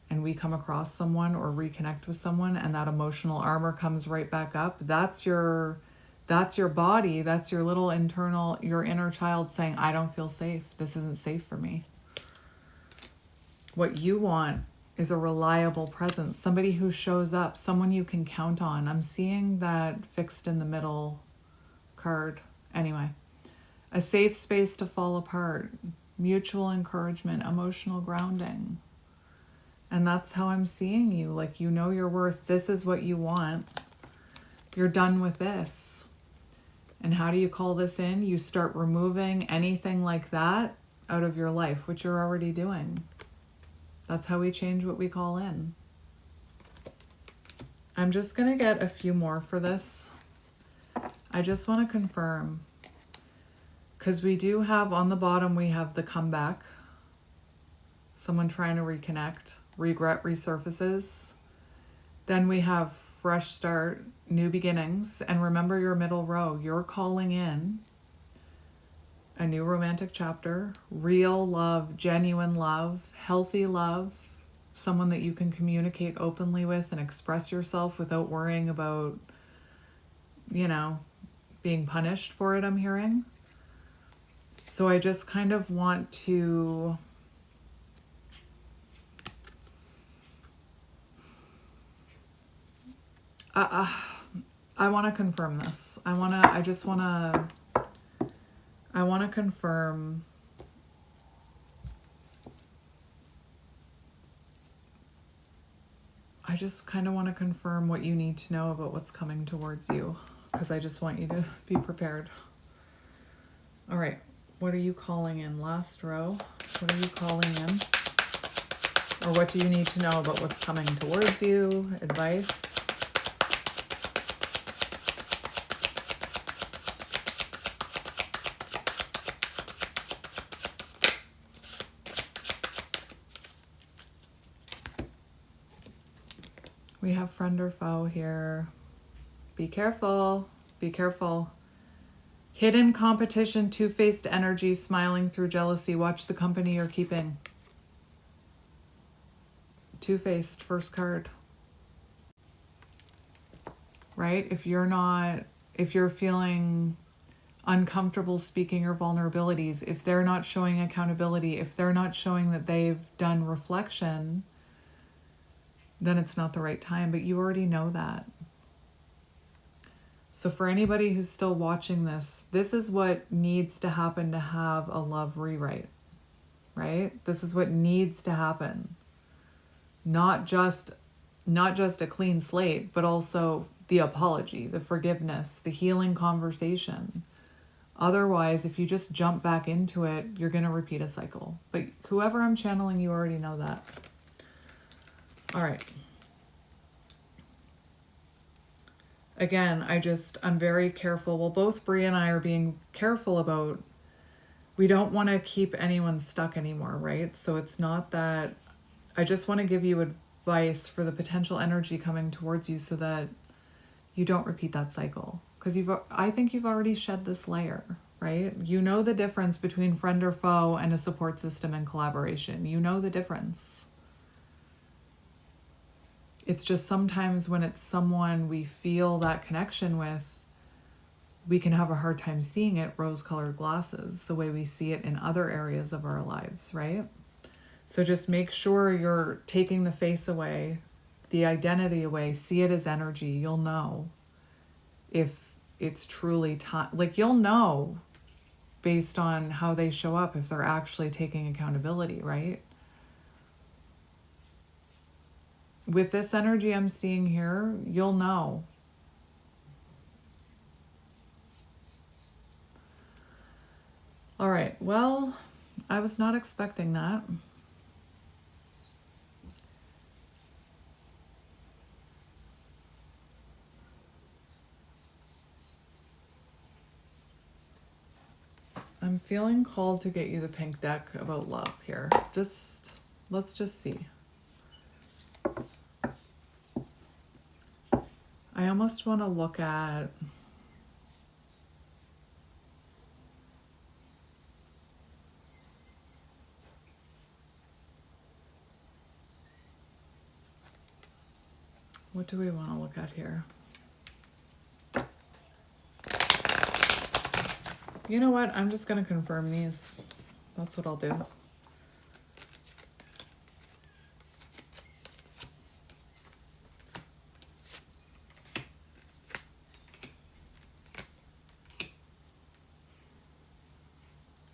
and we come across someone or reconnect with someone and that emotional armor comes right back up, that's your body, that's your little your inner child saying, I don't feel safe. This isn't safe for me. What you want is a reliable presence, somebody who shows up, someone you can count on. I'm seeing that fixed in the middle card. Anyway, a safe space to fall apart, mutual encouragement, emotional grounding. And that's how I'm seeing you. Like, you know your worth. This is what you want. You're done with this. And how do you call this in? You start removing anything like that out of your life, which you're already doing. That's how we change what we call in. I'm just going to get a few more for this. I just want to confirm. Because we do have, on the bottom, we have the comeback. Someone trying to reconnect. Regret resurfaces. Then we have fresh start, new beginnings. And remember your middle row. You're calling in a new romantic chapter, real love, genuine love, healthy love, someone that you can communicate openly with and express yourself without worrying about, being punished for it, I'm hearing. So I just kind of want to I want to confirm this. I want to confirm. I just kind of want to confirm what you need to know about what's coming towards you, because I just want you to be prepared. All right. What are you calling in? Last row. What are you calling in? Or what do you need to know about what's coming towards you? Advice. We have friend or foe here. Be careful. Be careful. Hidden competition, two-faced energy, smiling through jealousy. Watch the company you're keeping. Two-faced, first card. Right? If you're feeling uncomfortable speaking your vulnerabilities, if they're not showing accountability, if they're not showing that they've done reflection, then it's not the right time. But you already know that. So for anybody who's still watching this, this is what needs to happen to have a love rewrite, right? This is what needs to happen. Not just a clean slate, but also the apology, the forgiveness, the healing conversation. Otherwise, if you just jump back into it, you're going to repeat a cycle. But whoever I'm channeling, you already know that. All right. Again, I'm very careful. Well, both Bree and I are being careful about, we don't want to keep anyone stuck anymore, right? So it's not that, I just want to give you advice for the potential energy coming towards you so that you don't repeat that cycle. Because I think you've already shed this layer, right? You know the difference between friend or foe and a support system and collaboration. You know the difference. It's just sometimes when it's someone we feel that connection with, we can have a hard time seeing it rose-colored glasses, the way we see it in other areas of our lives, right? So just make sure you're taking the face away, the identity away, see it as energy. You'll know if it's truly time. Like, you'll know based on how they show up if they're actually taking accountability, right? With this energy I'm seeing here, you'll know. All right, well, I was not expecting that. I'm feeling called to get you the pink deck about love here. Let's just see. I almost want to look at what do we want to look at here? You know what? I'm just going to confirm these. That's what I'll do.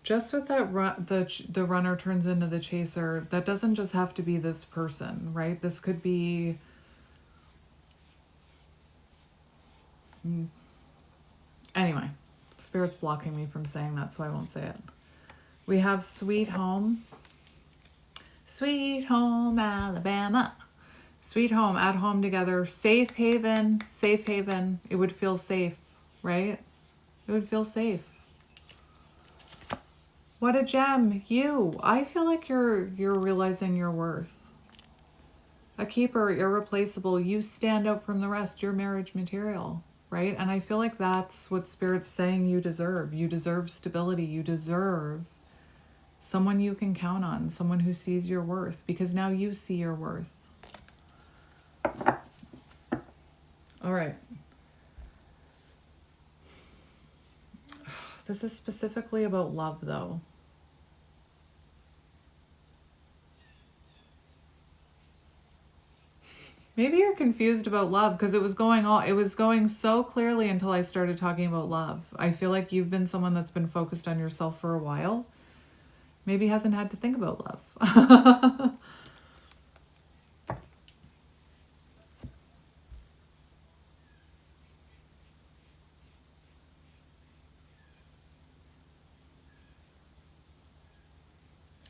Just with that the runner turns into the chaser, that doesn't just have to be this person, right? This could be anyway, Spirit's blocking me from saying that, so I won't say it. We have Sweet Home. Sweet Home Alabama. Sweet home, at home together, safe haven, safe haven. It would feel safe, right? It would feel safe. What a gem. You. I feel like you're realizing your worth. A keeper, irreplaceable. You stand out from the rest. You're marriage material, right? And I feel like that's what Spirit's saying you deserve. You deserve stability. You deserve someone you can count on, someone who sees your worth, because now you see your worth. All right. This is specifically about love, though. Maybe you're confused about love because it was going so clearly until I started talking about love. I feel like you've been someone that's been focused on yourself for a while. Maybe hasn't had to think about love.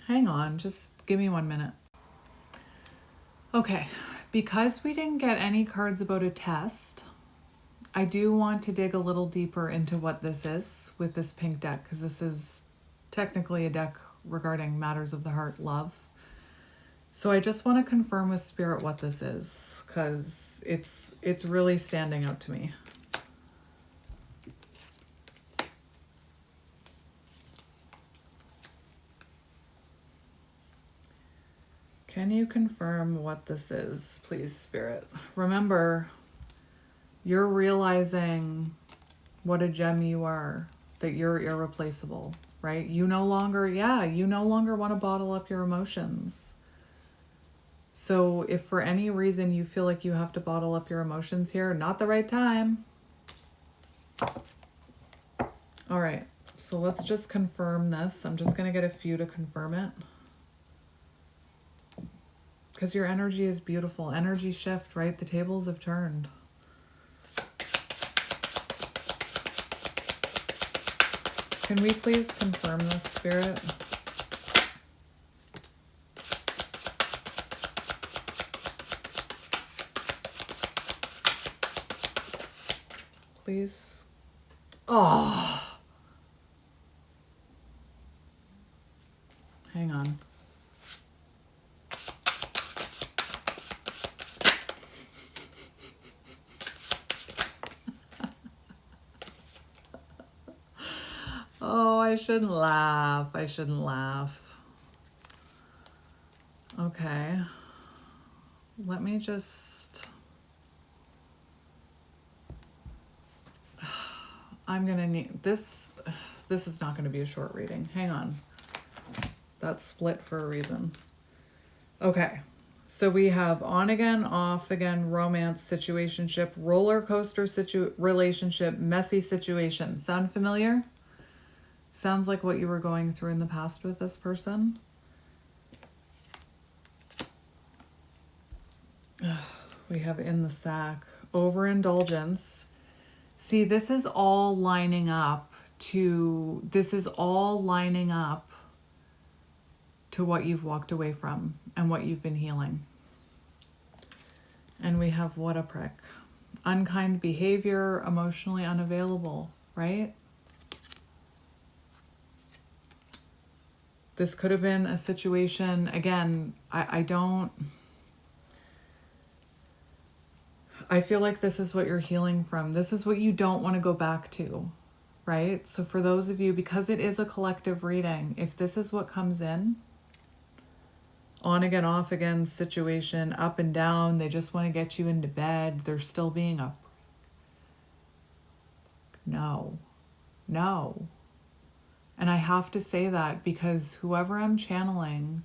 Hang on, just give me 1 minute. Okay, because we didn't get any cards about a test, I do want to dig a little deeper into what this is with this pink deck, because this is technically a deck regarding matters of the heart, love. So I just want to confirm with Spirit what this is, because it's really standing out to me. Can you confirm what this is, please, Spirit? Remember, you're realizing what a gem you are. that you're irreplaceable, right? You no longer want to bottle up your emotions. So if for any reason you feel like you have to bottle up your emotions here, not the right time. All right, so let's just confirm this. I'm just going to get a few to confirm it. Because your energy is beautiful. Energy shift, right? The tables have turned. Can we please confirm this, Spirit? Please. Oh. Hang on. Oh, I shouldn't laugh. I shouldn't laugh. Okay. Let me just... I'm going to need... This is not going to be a short reading. Hang on. That's split for a reason. Okay. So we have on again, off again, romance, situationship, roller coaster relationship, messy situation. Sound familiar? Sounds like what you were going through in the past with this person. We have in the sack, overindulgence. See, this is all lining up to what you've walked away from and what you've been healing. And we have what a prick. Unkind behavior, emotionally unavailable, right? This could have been a situation, again, I feel like this is what you're healing from. This is what you don't want to go back to, right? So for those of you, because it is a collective reading, if this is what comes in, on again, off again situation, up and down, they just want to get you into bed, they're still being up. No. And I have to say that because whoever I'm channeling,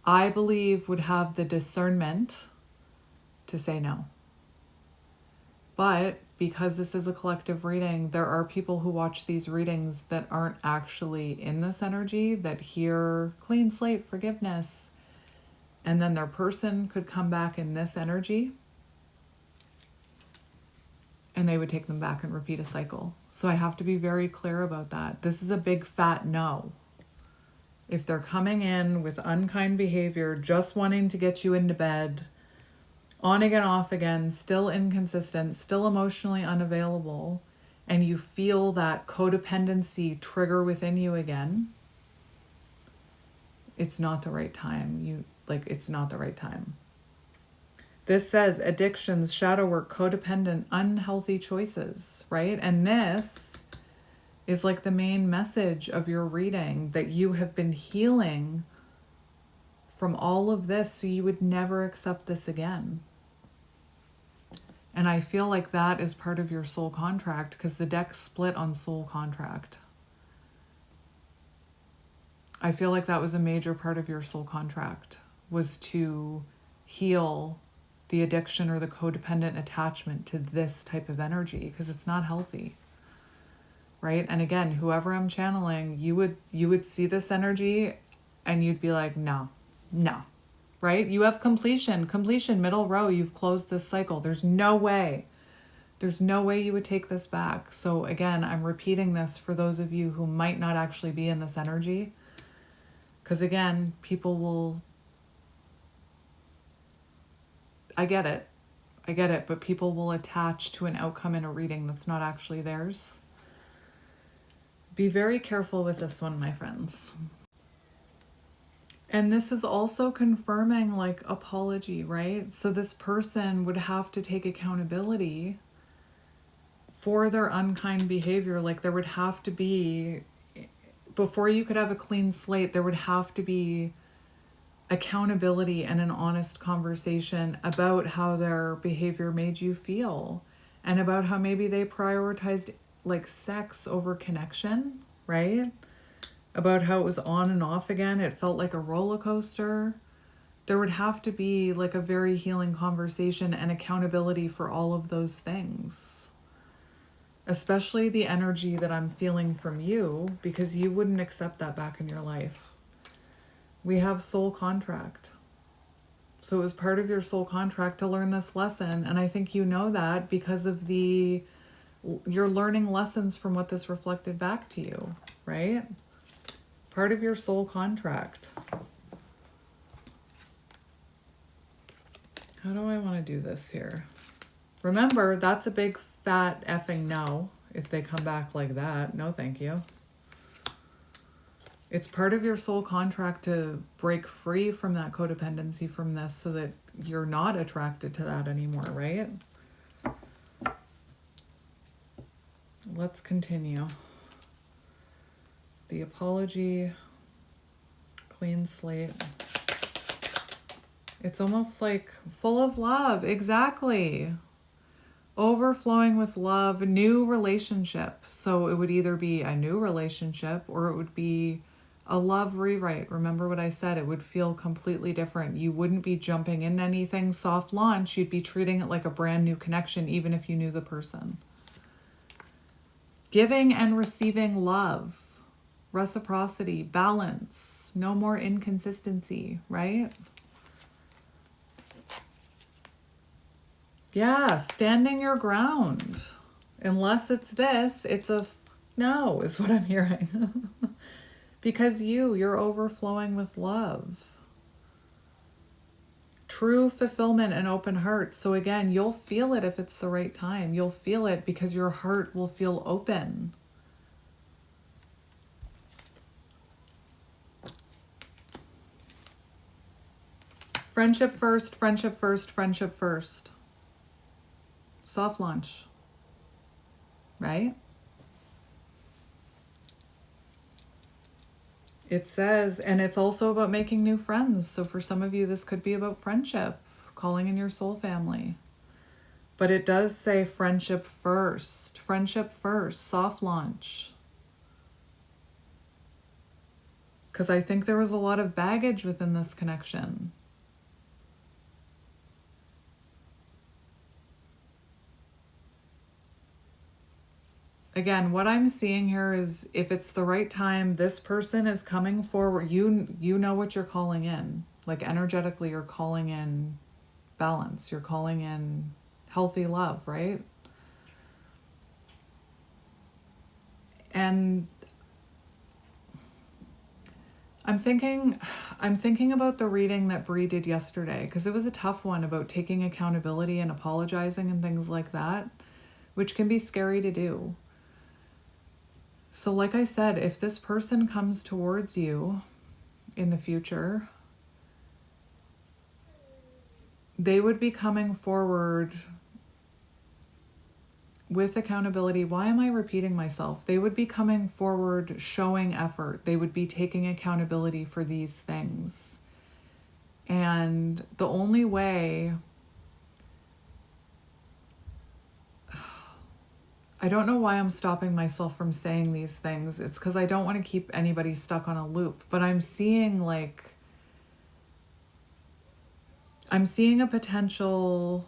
I believe would have the discernment to say no. But because this is a collective reading, there are people who watch these readings that aren't actually in this energy, that hear clean slate, forgiveness, and then their person could come back in this energy and they would take them back and repeat a cycle. So I have to be very clear about that. This is a big fat no. If they're coming in with unkind behavior, just wanting to get you into bed, on again, off again, still inconsistent, still emotionally unavailable, and you feel that codependency trigger within you again, it's not the right time. It's not the right time. This says addictions, shadow work, codependent, unhealthy choices, right? And this is like the main message of your reading, that you have been healing from all of this so you would never accept this again. And I feel like that is part of your soul contract, because the deck split on soul contract. I feel like that was a major part of your soul contract, was to heal the addiction or the codependent attachment to this type of energy, because it's not healthy, right? And again, whoever I'm channeling, you would see this energy and you'd be like, no, right? You have completion, middle row, you've closed this cycle. There's no way you would take this back. So again, I'm repeating this for those of you who might not actually be in this energy, because again, people will, I get it, but people will attach to an outcome in a reading that's not actually theirs. Be very careful with this one, my friends. And this is also confirming like apology, right? So this person would have to take accountability for their unkind behavior. Like there would have to be, before you could have a clean slate, there would have to be accountability and an honest conversation about how their behavior made you feel, and about how maybe they prioritized like sex over connection, right? About how it was on and off again. It felt like a roller coaster. There would have to be like a very healing conversation and accountability for all of those things. Especially the energy that I'm feeling from you, because you wouldn't accept that back in your life. We have soul contract. So it was part of your soul contract to learn this lesson. And I think you know that because of you're learning lessons from what this reflected back to you, right? Part of your soul contract. How do I want to do this here? Remember, that's a big fat effing no if they come back like that. No, thank you. It's part of your soul contract to break free from that codependency from this so that you're not attracted to that anymore, right? Let's continue. The apology, clean slate. It's almost like full of love. Exactly. Overflowing with love, new relationship. So it would either be a new relationship or it would be a love rewrite. Remember what I said? It would feel completely different. You wouldn't be jumping in anything soft launch. You'd be treating it like a brand new connection, even if you knew the person. Giving and receiving love, reciprocity, balance, no more inconsistency, right? Yeah, standing your ground. Unless it's this, it's a no, is what I'm hearing. Because you're overflowing with love. True fulfillment and open heart. So again, you'll feel it if it's the right time. You'll feel it because your heart will feel open. Friendship first, friendship first, friendship first. Soft launch, right? It says, and it's also about making new friends. So for some of you, this could be about friendship, calling in your soul family. But it does say friendship first, soft launch. Because I think there was a lot of baggage within this connection. Again, what I'm seeing here is if it's the right time, this person is coming forward. You know what you're calling in. Like energetically, you're calling in balance. You're calling in healthy love, right? And I'm thinking about the reading that Bree did yesterday, because it was a tough one about taking accountability and apologizing and things like that, which can be scary to do. So like I said, if this person comes towards you in the future, they would be coming forward with accountability. Why am I repeating myself? They would be coming forward showing effort. They would be taking accountability for these things. And the only way... I don't know why I'm stopping myself from saying these things. It's because I don't want to keep anybody stuck on a loop. But I'm seeing a potential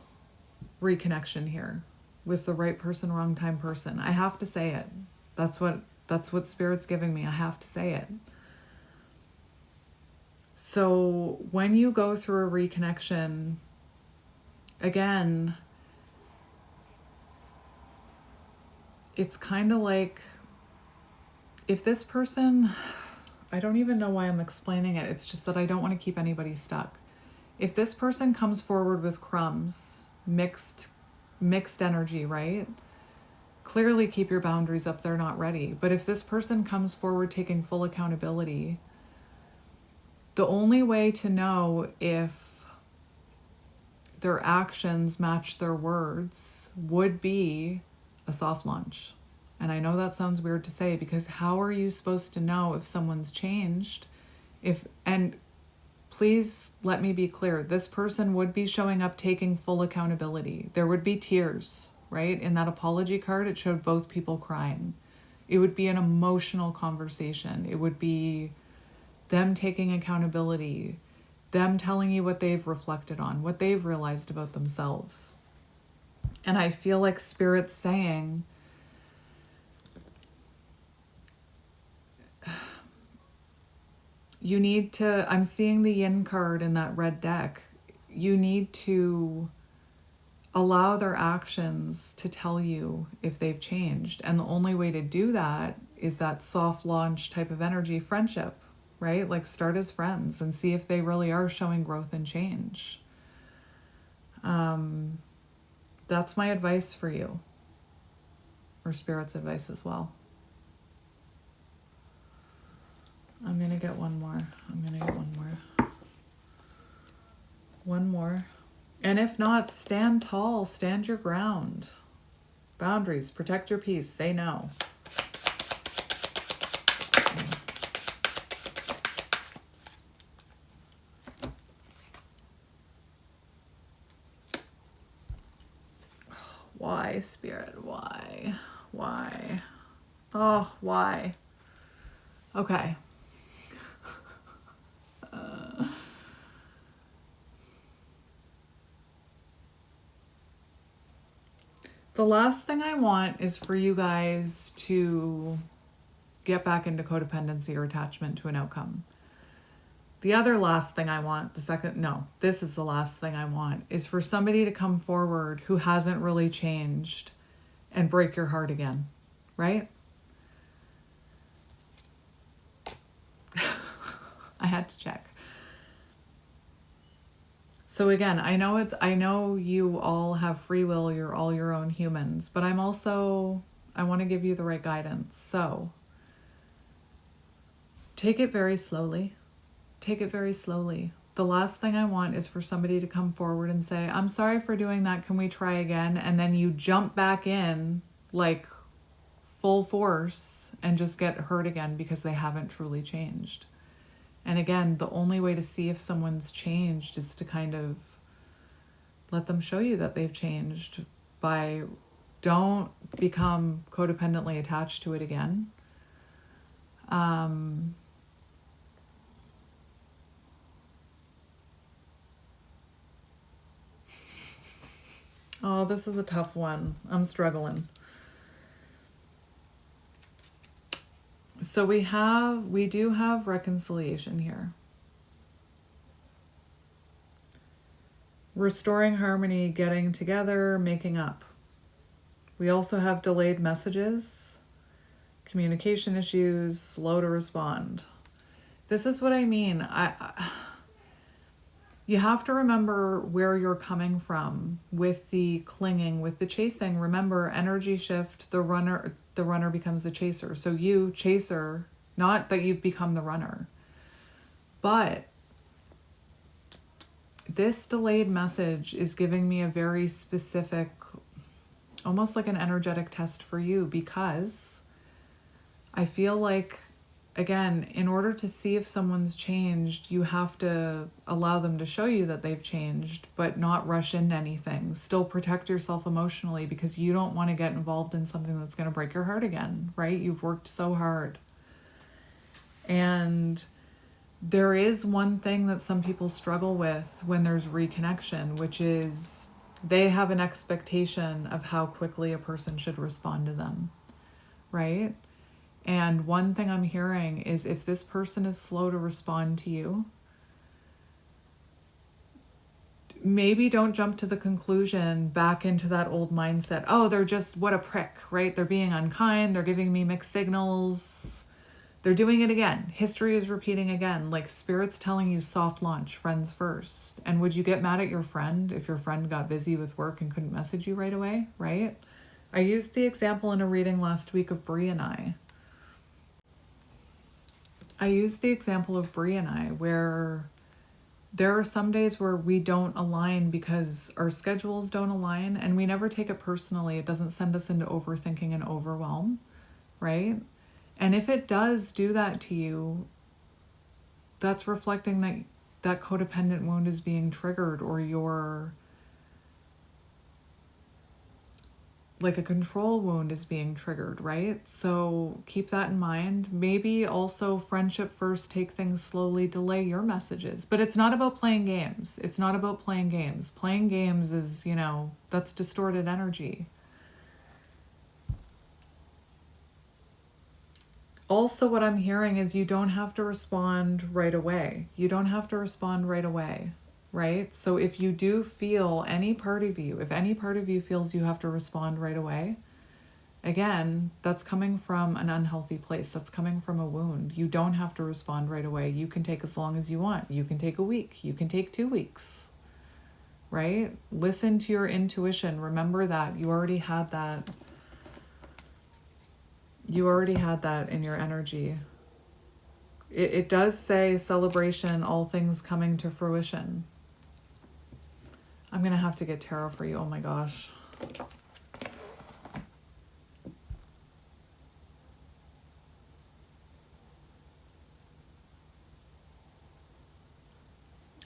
reconnection here with the right person, wrong time person. I have to say it. That's what Spirit's giving me. I have to say it. So when you go through a reconnection, again, it's kind of like if this person, I don't even know why I'm explaining it. It's just that I don't want to keep anybody stuck. If this person comes forward with crumbs, mixed energy, right? Clearly keep your boundaries up. They're not ready. But if this person comes forward taking full accountability, the only way to know if their actions match their words would be a soft launch. And I know that sounds weird to say, because how are you supposed to know if someone's changed? And please let me be clear, this person would be showing up taking full accountability. There would be tears. right? In that apology card, it showed both people crying. It would be an emotional conversation. It would be them taking accountability, them telling you what they've reflected on, what they've realized about themselves. And I feel like Spirit's saying, you need to, I'm seeing the yin card in that red deck. You need to allow their actions to tell you if they've changed. And the only way to do that is that soft launch type of energy, friendship, right? Like start as friends and see if they really are showing growth and change. That's my advice for you, or Spirit's advice as well. I'm going to get one more. One more. And if not, stand tall, stand your ground. Boundaries, protect your peace, say no. Why, Spirit? Why? Oh, why? Okay. The last thing I want is for you guys to get back into codependency or attachment to an outcome. The other last thing I want, this is the last thing I want, is for somebody to come forward who hasn't really changed and break your heart again, right? I had to check. So again, I know you all have free will, you're all your own humans, but I want to give you the right guidance. So take it very slowly. The last thing I want is for somebody to come forward and say, I'm sorry for doing that, can we try again? And then you jump back in like full force and just get hurt again because they haven't truly changed. And again, the only way to see if someone's changed is to kind of let them show you that they've changed by don't become codependently attached to it again. Oh, this is a tough one. I'm struggling. So we do have reconciliation here. Restoring harmony, getting together, making up. We also have delayed messages, communication issues, slow to respond. This is what I mean. You have to remember where you're coming from with the clinging, with the chasing. Remember, energy shift, the runner becomes the chaser. So you, chaser, not that you've become the runner, but this delayed message is giving me a very specific, almost like an energetic test for you, because I feel like, again, in order to see if someone's changed, you have to allow them to show you that they've changed, but not rush into anything. Still protect yourself emotionally, because you don't want to get involved in something that's going to break your heart again, right? You've worked so hard. And there is one thing that some people struggle with when there's reconnection, which is they have an expectation of how quickly a person should respond to them, right? And one thing I'm hearing is if this person is slow to respond to you, maybe don't jump to the conclusion back into that old mindset. Oh, they're just, what a prick, right? They're being unkind. They're giving me mixed signals. They're doing it again. History is repeating again. Like Spirit's telling you soft launch, friends first. And would you get mad at your friend if your friend got busy with work and couldn't message you right away, right? I used the example in a reading last week of Bree and I. Where there are some days where we don't align because our schedules don't align, and we never take it personally. It doesn't send us into overthinking and overwhelm, right? And if it does do that to you, that's reflecting that codependent wound is being triggered, or like a control wound is being triggered, right? So keep that in mind. Maybe also friendship first, take things slowly, delay your messages. But it's not about playing games. It's not about playing games. Playing games is, that's distorted energy. Also, what I'm hearing is you don't have to respond right away. You don't have to respond right away, right? So if you do feel if any part of you feels you have to respond right away, again, that's coming from an unhealthy place. That's coming from a wound. You don't have to respond right away. You can take as long as you want. You can take a week. You can take 2 weeks, right? Listen to your intuition. Remember that. You already had that. You already had that in your energy. It does say celebration, all things coming to fruition. I'm going to have to get tarot for you. Oh my gosh.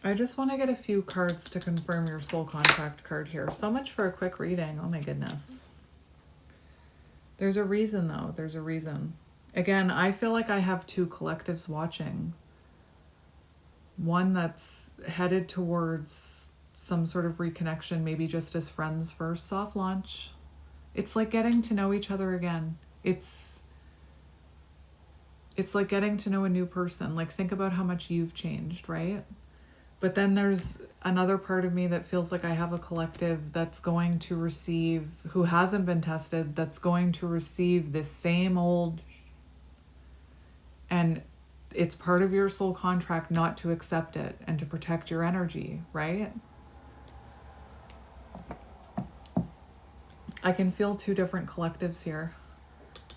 I just want to get a few cards to confirm your soul contract card here. So much for a quick reading. Oh my goodness. There's a reason though. There's a reason. Again, I feel like I have 2 collectives watching. One that's headed towards some sort of reconnection, maybe just as friends first, soft launch. It's like getting to know each other again. It's like getting to know a new person. Like, think about how much you've changed, right? But then there's another part of me that feels like I have a collective that's going to receive, who hasn't been tested, that's going to receive this same old, and it's part of your soul contract not to accept it and to protect your energy, right? I can feel 2 different collectives here.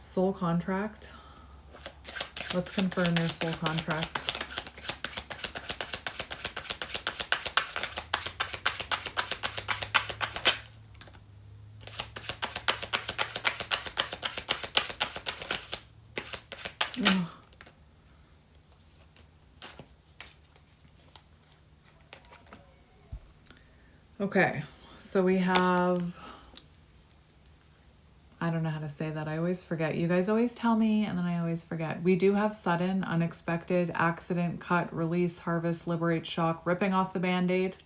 Soul contract. Let's confirm your soul contract. Ugh. Okay, so we have, I don't know how to say that. I always forget. You guys always tell me and then I always forget. We do have sudden, unexpected, accident, cut, release, harvest, liberate, shock, ripping off the Band-Aid,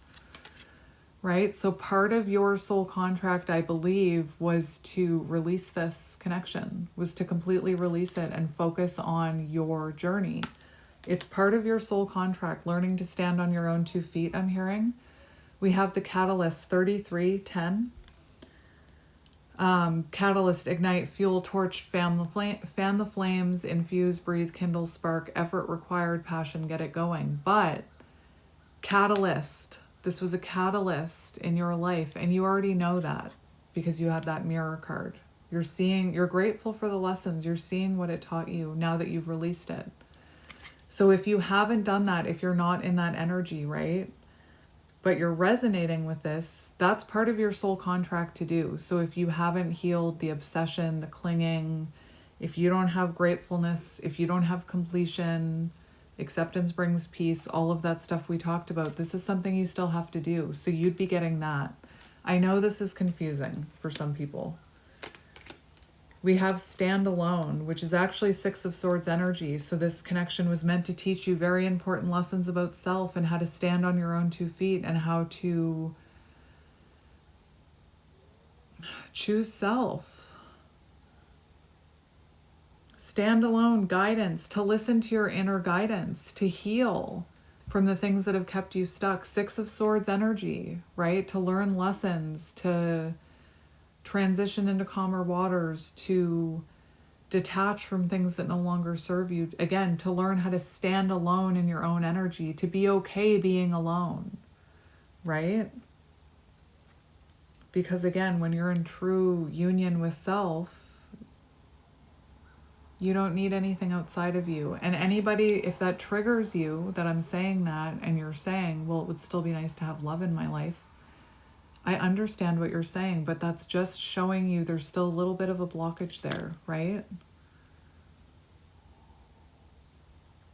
right? So part of your soul contract, I believe, was to release this connection, was to completely release it and focus on your journey. It's part of your soul contract, learning to stand on your own 2 feet, I'm hearing. We have the catalyst 3310. Catalyst, ignite, fuel, torch, fan the flames, infuse, breathe, kindle, spark, effort required, passion, get it going. But catalyst, this was a catalyst in your life, and you already know that because you had that mirror card. You're grateful for the lessons, you're seeing what it taught you now that you've released it. So if you haven't done that, if you're not in that energy, right? But you're resonating with this, that's part of your soul contract to do. So if you haven't healed the obsession, the clinging, if you don't have gratefulness, if you don't have completion, acceptance brings peace, all of that stuff we talked about, this is something you still have to do. So you'd be getting that. I know this is confusing for some people. We have stand alone, which is actually 6 of Swords energy. So this connection was meant to teach you very important lessons about self and how to stand on your own 2 feet and how to choose self. Stand alone, guidance, to listen to your inner guidance, to heal from the things that have kept you stuck. 6 of Swords energy, right? To learn lessons, to transition into calmer waters, to detach from things that no longer serve you. Again, to learn how to stand alone in your own energy, to be okay being alone, right? Because again, when you're in true union with self, you don't need anything outside of you. And anybody, if that triggers you, that I'm saying that, and you're saying, well, it would still be nice to have love in my life, I understand what you're saying, but that's just showing you there's still a little bit of a blockage there, right?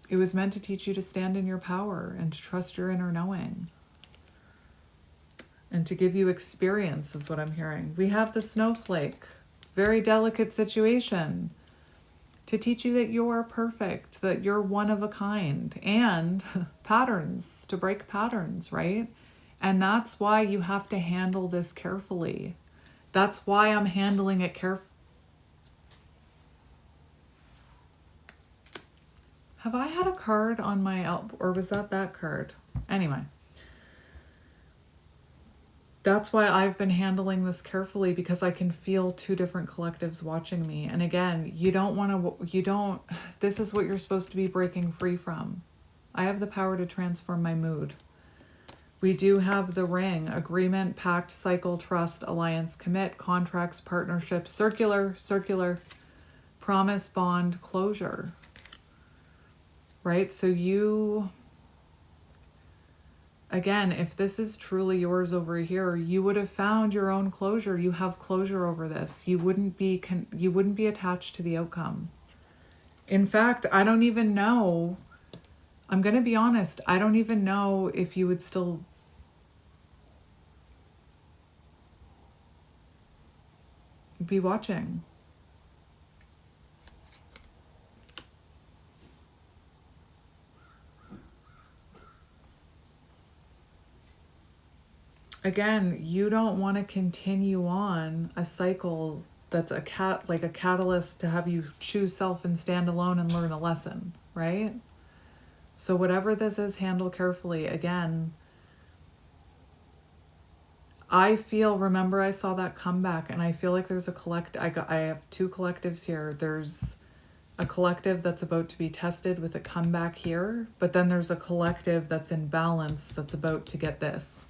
It was meant to teach you to stand in your power and to trust your inner knowing. and to give you experience is what I'm hearing. We have the snowflake, very delicate situation, to teach you that you're perfect, that you're one of a kind, and patterns, to break patterns, right? And that's why you have to handle this carefully. That's why I'm handling it carefully. Have I had a card on my elbow, or was that card? Anyway. That's why I've been handling this carefully, because I can feel two different collectives watching me. And again, this is what you're supposed to be breaking free from. I have the power to transform my mood. We do have the ring: agreement, pact, cycle, trust, alliance, commit, contracts, partnerships, circular, promise, bond, closure. Right? So again, if this is truly yours over here, you would have found your own closure. You have closure over this. You wouldn't be attached to the outcome. In fact, I don't even know. I'm going to be honest. I don't even know if you would still be watching. Again, you don't want to continue on a cycle that's like a catalyst to have you choose self and stand alone and learn a lesson, right? So whatever this is, handle carefully. Again, remember I saw that comeback, and I feel like there's I have two collectives here. There's a collective that's about to be tested with a comeback here, but then there's a collective that's in balance that's about to get this.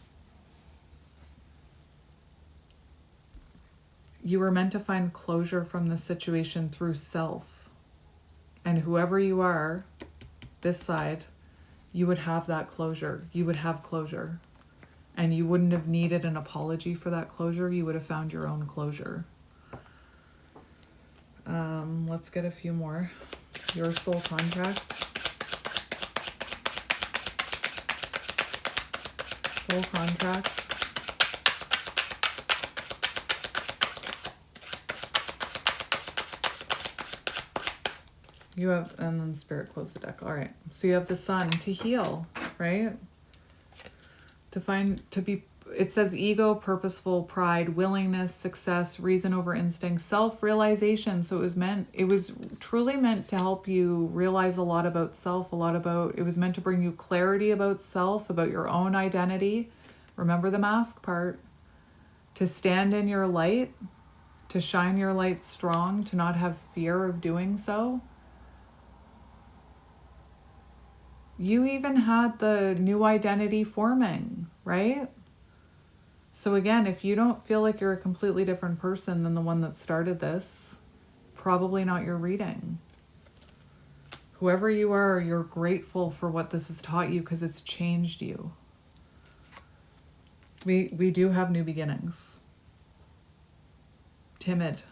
You were meant to find closure from the situation through self. And whoever you are, this side, you would have that closure. You would have closure. And you wouldn't have needed an apology for that closure. You would have found your own closure. Let's get a few more. Your soul contract. Soul contract. You have, and then Spirit closed the deck. All right. So you have the Sun to heal, right? It says ego, purposeful, pride, willingness, success, reason over instinct, self-realization. So it was truly meant to help you realize a lot about self, it was meant to bring you clarity about self, about your own identity. Remember the mask part. To stand in your light, to shine your light strong, to not have fear of doing so. You even had the new identity forming, right? So again, if you don't feel like you're a completely different person than the one that started this, probably not your reading. Whoever you are, you're grateful for what this has taught you because it's changed you. We do have new beginnings. Timid.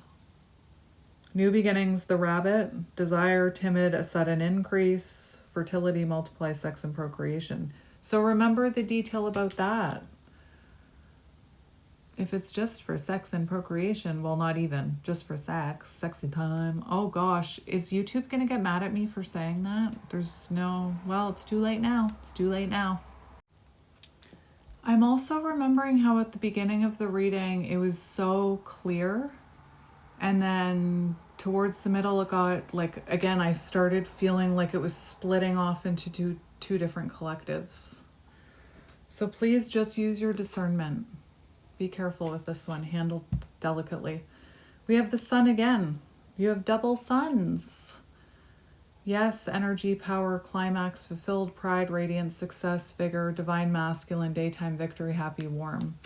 New beginnings, the rabbit, desire, timid, a sudden increase, fertility, multiply, sex, and procreation. So remember the detail about that. If it's just for sex and procreation, well, not even, just for sex, sexy time. Oh gosh, is YouTube gonna get mad at me for saying that? It's too late now. It's too late now. I'm also remembering how at the beginning of the reading, it was so clear. And then towards the middle, it got again, I started feeling like it was splitting off into two different collectives. So please just use your discernment. Be careful with this one, handle delicately. We have the Sun again. You have double suns. Yes, energy, power, climax, fulfilled, pride, radiance, success, vigor, divine masculine, daytime victory, happy, warm.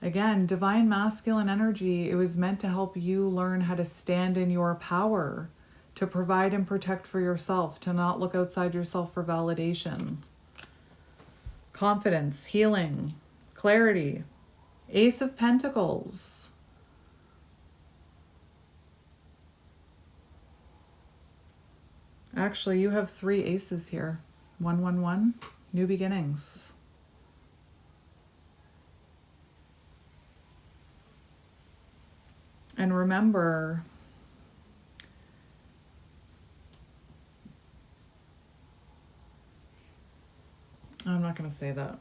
Again, divine masculine energy, it was meant to help you learn how to stand in your power, to provide and protect for yourself, to not look outside yourself for validation. Confidence, healing, clarity. Ace of Pentacles. Actually, you have 3 aces here. 111, new beginnings. And remember, I'm not going to say that.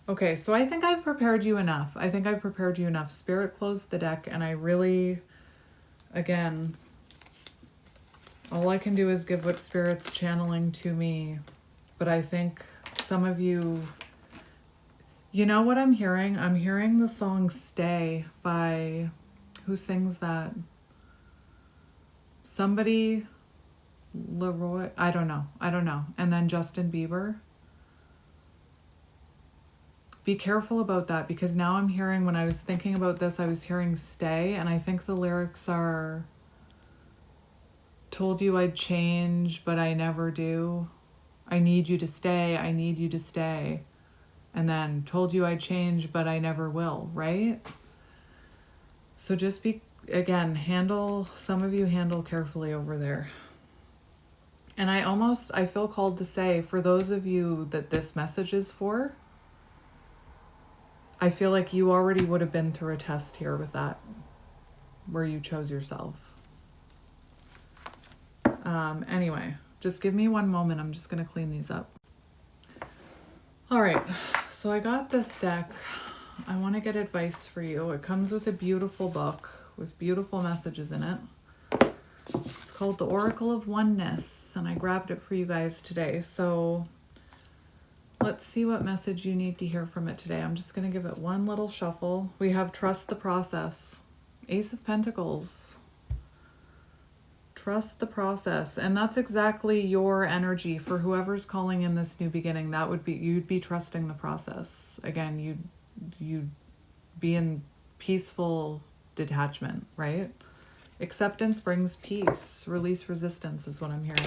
Okay, so I think I've prepared you enough. I think I've prepared you enough. Spirit closed the deck, and I really, again, all I can do is give what Spirit's channeling to me. But I think some of you, you know what I'm hearing? I'm hearing the song Stay by, who sings that? Somebody, Leroy, I don't know. And then Justin Bieber. Be careful about that, because now I'm hearing, when I was thinking about this, I was hearing stay, and I think the lyrics are, told you I'd change, but I never do. I need you to stay, I need you to stay. And then told you I'd change, but I never will, right? So just be, again, some of you handle carefully over there. And I feel called to say, for those of you that this message is for, I feel like you already would have been through a test here with that, where you chose yourself. Anyway, just give me one moment. I'm just going to clean these up. All right, so I got this deck. I want to get advice for you. It comes with a beautiful book with beautiful messages in it. It's called The Oracle of Oneness, and I grabbed it for you guys today. So let's see what message you need to hear from it today. I'm just going to give it one little shuffle. We have Trust the Process. Ace of Pentacles. Trust the process. And that's exactly your energy for whoever's calling in this new beginning. That would be, you'd be trusting the process. Again, you'd be in peaceful detachment, right? Acceptance brings peace. Release resistance is what I'm hearing.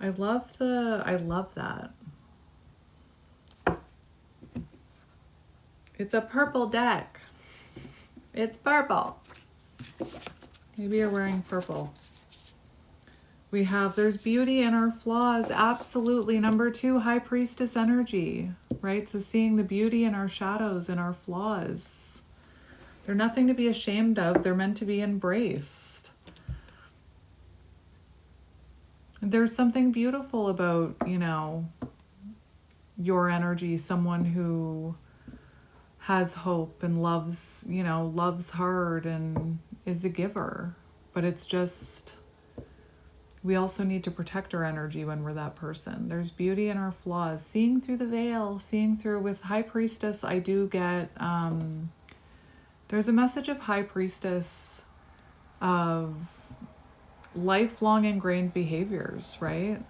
I love that. It's a purple deck. It's purple. Maybe you're wearing purple. We have, there's beauty in our flaws. Absolutely. Number 2, High Priestess energy, right? So seeing the beauty in our shadows and our flaws. They're nothing to be ashamed of. They're meant to be embraced. There's something beautiful about, your energy, someone who has hope and loves hard and is a giver. But it's just, we also need to protect our energy when we're that person. There's beauty in our flaws. Seeing through the veil, seeing through. With High Priestess, I do get, there's a message of High Priestess of lifelong ingrained behaviors, right?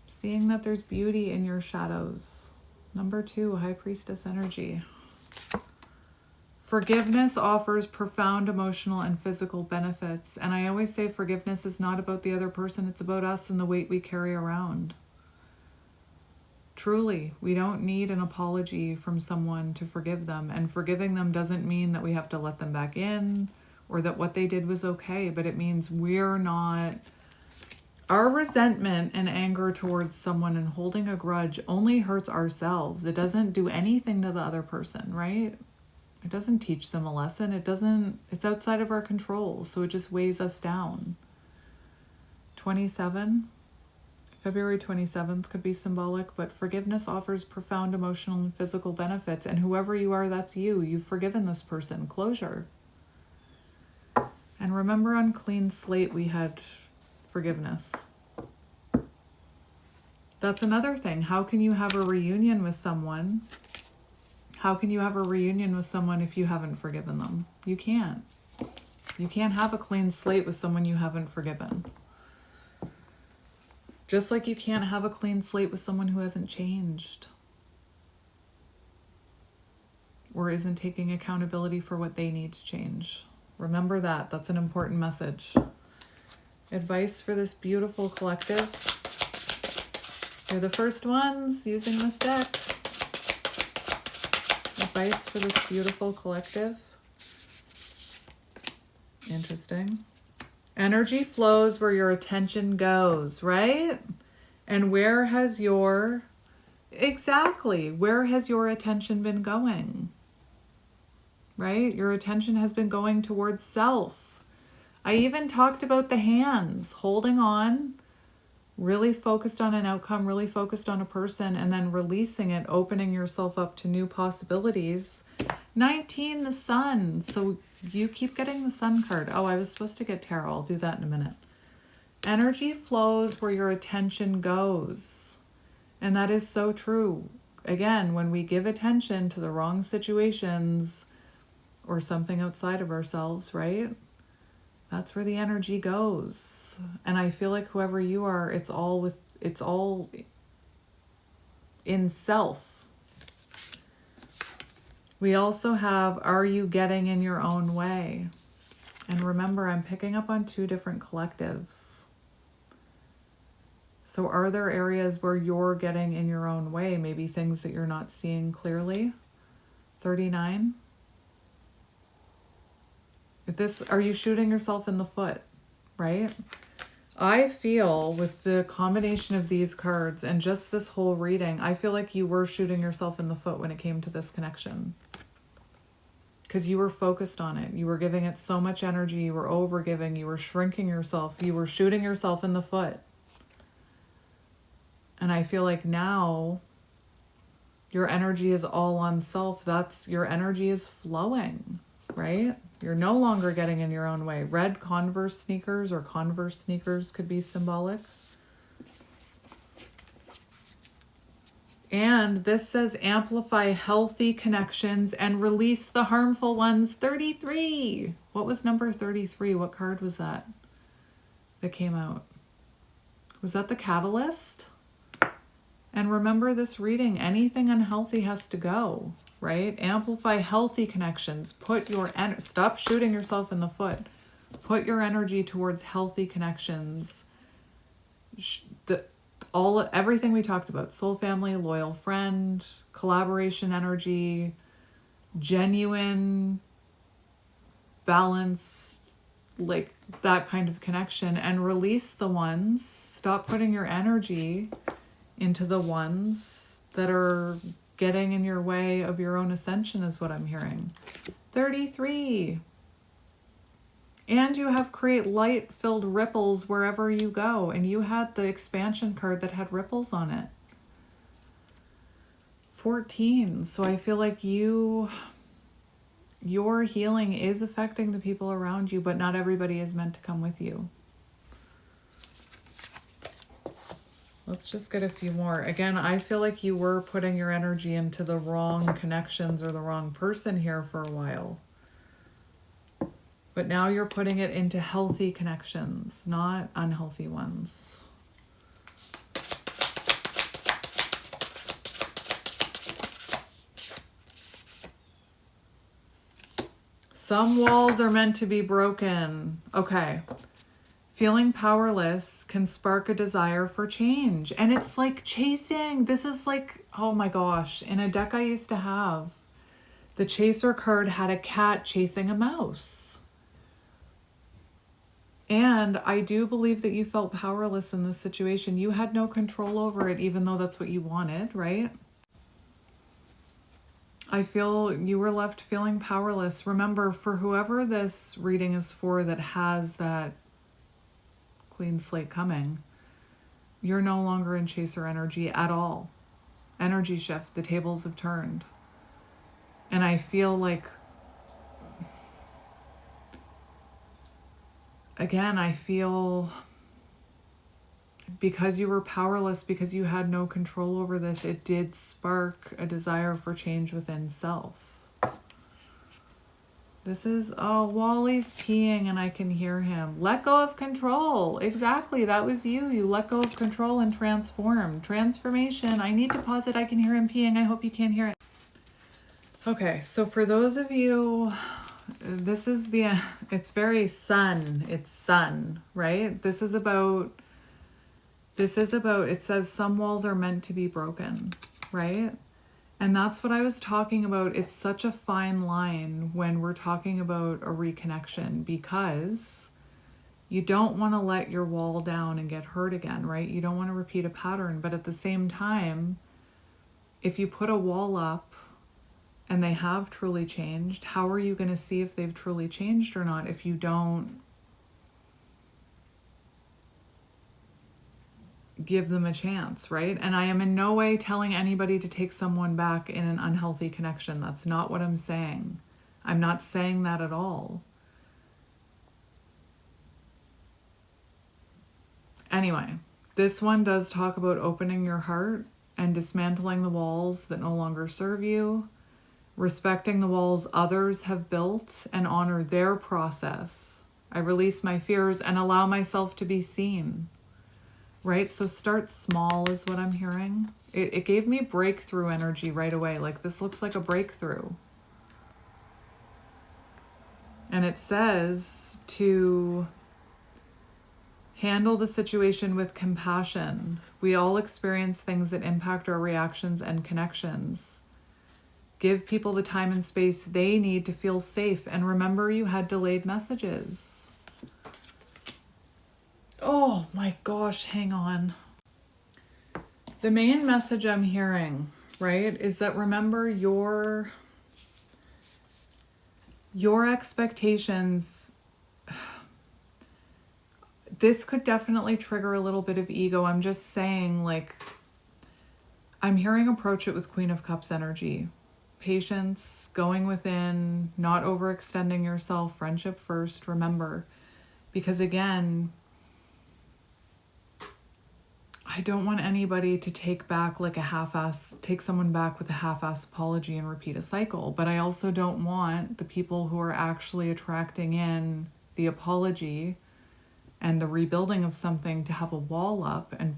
Seeing that there's beauty in your shadows. Number 2, High Priestess energy. Forgiveness offers profound emotional and physical benefits. And I always say forgiveness is not about the other person. It's about us and the weight we carry around. Truly, we don't need an apology from someone to forgive them. And forgiving them doesn't mean that we have to let them back in or that what they did was okay. But it means we're not... Our resentment and anger towards someone and holding a grudge only hurts ourselves. It doesn't do anything to the other person, right? It doesn't teach them a lesson. It's outside of our control. So it just weighs us down. 27, February 27th could be symbolic, but forgiveness offers profound emotional and physical benefits. And whoever you are, that's you. You've forgiven this person. Closure. And remember, on Clean Slate, we had forgiveness. That's another thing. How can you have a reunion with someone? How can you have a reunion with someone if you haven't forgiven them? You can't. You can't have a clean slate with someone you haven't forgiven. Just like you can't have a clean slate with someone who hasn't changed or isn't taking accountability for what they need to change. Remember that. That's an important message. Advice for this beautiful collective. You're the first ones using this deck. Advice for this beautiful collective. Interesting. Energy flows where your attention goes, right? And where has your attention been going? Right? Your attention has been going towards self. I even talked about the hands, holding on, really focused on an outcome, really focused on a person, and then releasing it, opening yourself up to new possibilities. 19, the sun. So you keep getting the sun card. Oh, I was supposed to get tarot. I'll do that in a minute. Energy flows where your attention goes. And that is so true. Again, when we give attention to the wrong situations or something outside of ourselves, right? That's where the energy goes. And I feel like whoever you are, it's all in self. We also have, are you getting in your own way? And remember, I'm picking up on 2 different collectives. So are there areas where you're getting in your own way? Maybe things that you're not seeing clearly? 39. Are you shooting yourself in the foot, right? I feel with the combination of these cards and just this whole reading, I feel like you were shooting yourself in the foot when it came to this connection. Because you were focused on it. You were giving it so much energy. You were overgiving. You were shrinking yourself. You were shooting yourself in the foot. And I feel like now your energy is all on self. Your energy is flowing, right? You're no longer getting in your own way. Red Converse sneakers or Converse sneakers could be symbolic. And this says amplify healthy connections and release the harmful ones. 33. What was number 33? What card was that came out? Was that the Catalyst? And remember this reading, anything unhealthy has to go, right? Amplify healthy connections. Stop shooting yourself in the foot. Put your energy towards healthy connections. Everything we talked about, soul family, loyal friend, collaboration energy, genuine, balanced, like that kind of connection, and release the ones. Stop putting your energy into the ones that are getting in your way of your own ascension is what I'm hearing. 33. And you have create light-filled ripples wherever you go. And you had the expansion card that had ripples on it. 14. So I feel like your healing is affecting the people around you, but not everybody is meant to come with you. Let's just get a few more. Again, I feel like you were putting your energy into the wrong connections or the wrong person here for a while. But now you're putting it into healthy connections, not unhealthy ones. Some walls are meant to be broken. Okay. Feeling powerless can spark a desire for change. And it's like chasing. This is like, oh my gosh. In a deck I used to have, the chaser card had a cat chasing a mouse. And I do believe that you felt powerless in this situation. You had no control over it, even though that's what you wanted, right? I feel you were left feeling powerless. Remember, for whoever this reading is for that has that clean slate coming, you're no longer in chaser energy at all. Energy shift, the tables have turned. And I feel like, again, I feel because you were powerless, because you had no control over this, it did spark a desire for change within self. This is, oh, Wally's peeing and I can hear him. Let go of control. Exactly, that was you. You let go of control and transform. Transformation. I need to pause it. I can hear him peeing. I hope you can't hear it. Okay, so for those of you, this is it's very sun. It's sun, right? This is about, it says some walls are meant to be broken, right? And that's what I was talking about. It's such a fine line when we're talking about a reconnection, because You don't want to let your wall down and get hurt again, right? You don't want to repeat a pattern. But at the same time, if you put a wall up and they have truly changed, how are you going to see if they've truly changed or not if you don't give them a chance, right? And I am in no way telling anybody to take someone back in an unhealthy connection. That's not what I'm saying. I'm not saying that at all. Anyway, this one does talk about opening your heart and dismantling the walls that no longer serve you, respecting the walls others have built and honor their process. I release my fears and allow myself to be seen, right? So start small is what I'm hearing. It gave me breakthrough energy right away. Like, this looks like a breakthrough. And it says to handle the situation with compassion. We all experience things that impact our reactions and connections. Give people the time and space they need to feel safe. And remember, you had delayed messages. Oh my gosh, hang on. The main message I'm hearing, right, is that remember your expectations. This could definitely trigger a little bit of ego. I'm just saying, like, I'm hearing approach it with Queen of Cups energy. Patience, going within, not overextending yourself, friendship first, remember. Because again, I don't want anybody to take someone back with a half-ass apology and repeat a cycle. But I also don't want the people who are actually attracting in the apology and the rebuilding of something to have a wall up and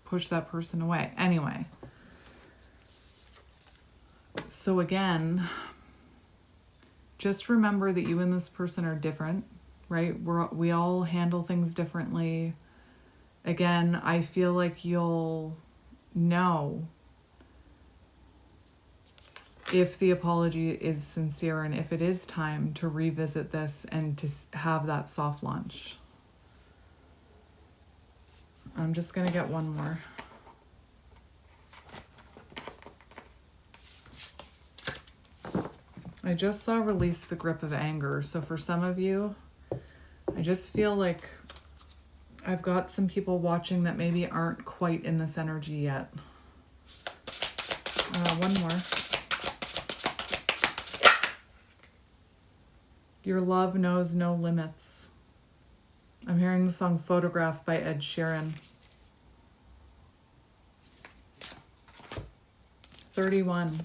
push that person away. Anyway. So again, just remember that you and this person are different, right? We all handle things differently. Again, I feel like you'll know if the apology is sincere and if it is time to revisit this and to have that soft launch. I'm just going to get one more. I just saw release the grip of anger. So for some of you, I just feel like I've got some people watching that maybe aren't quite in this energy yet. One more. Your love knows no limits. I'm hearing the song Photograph by Ed Sheeran. 31.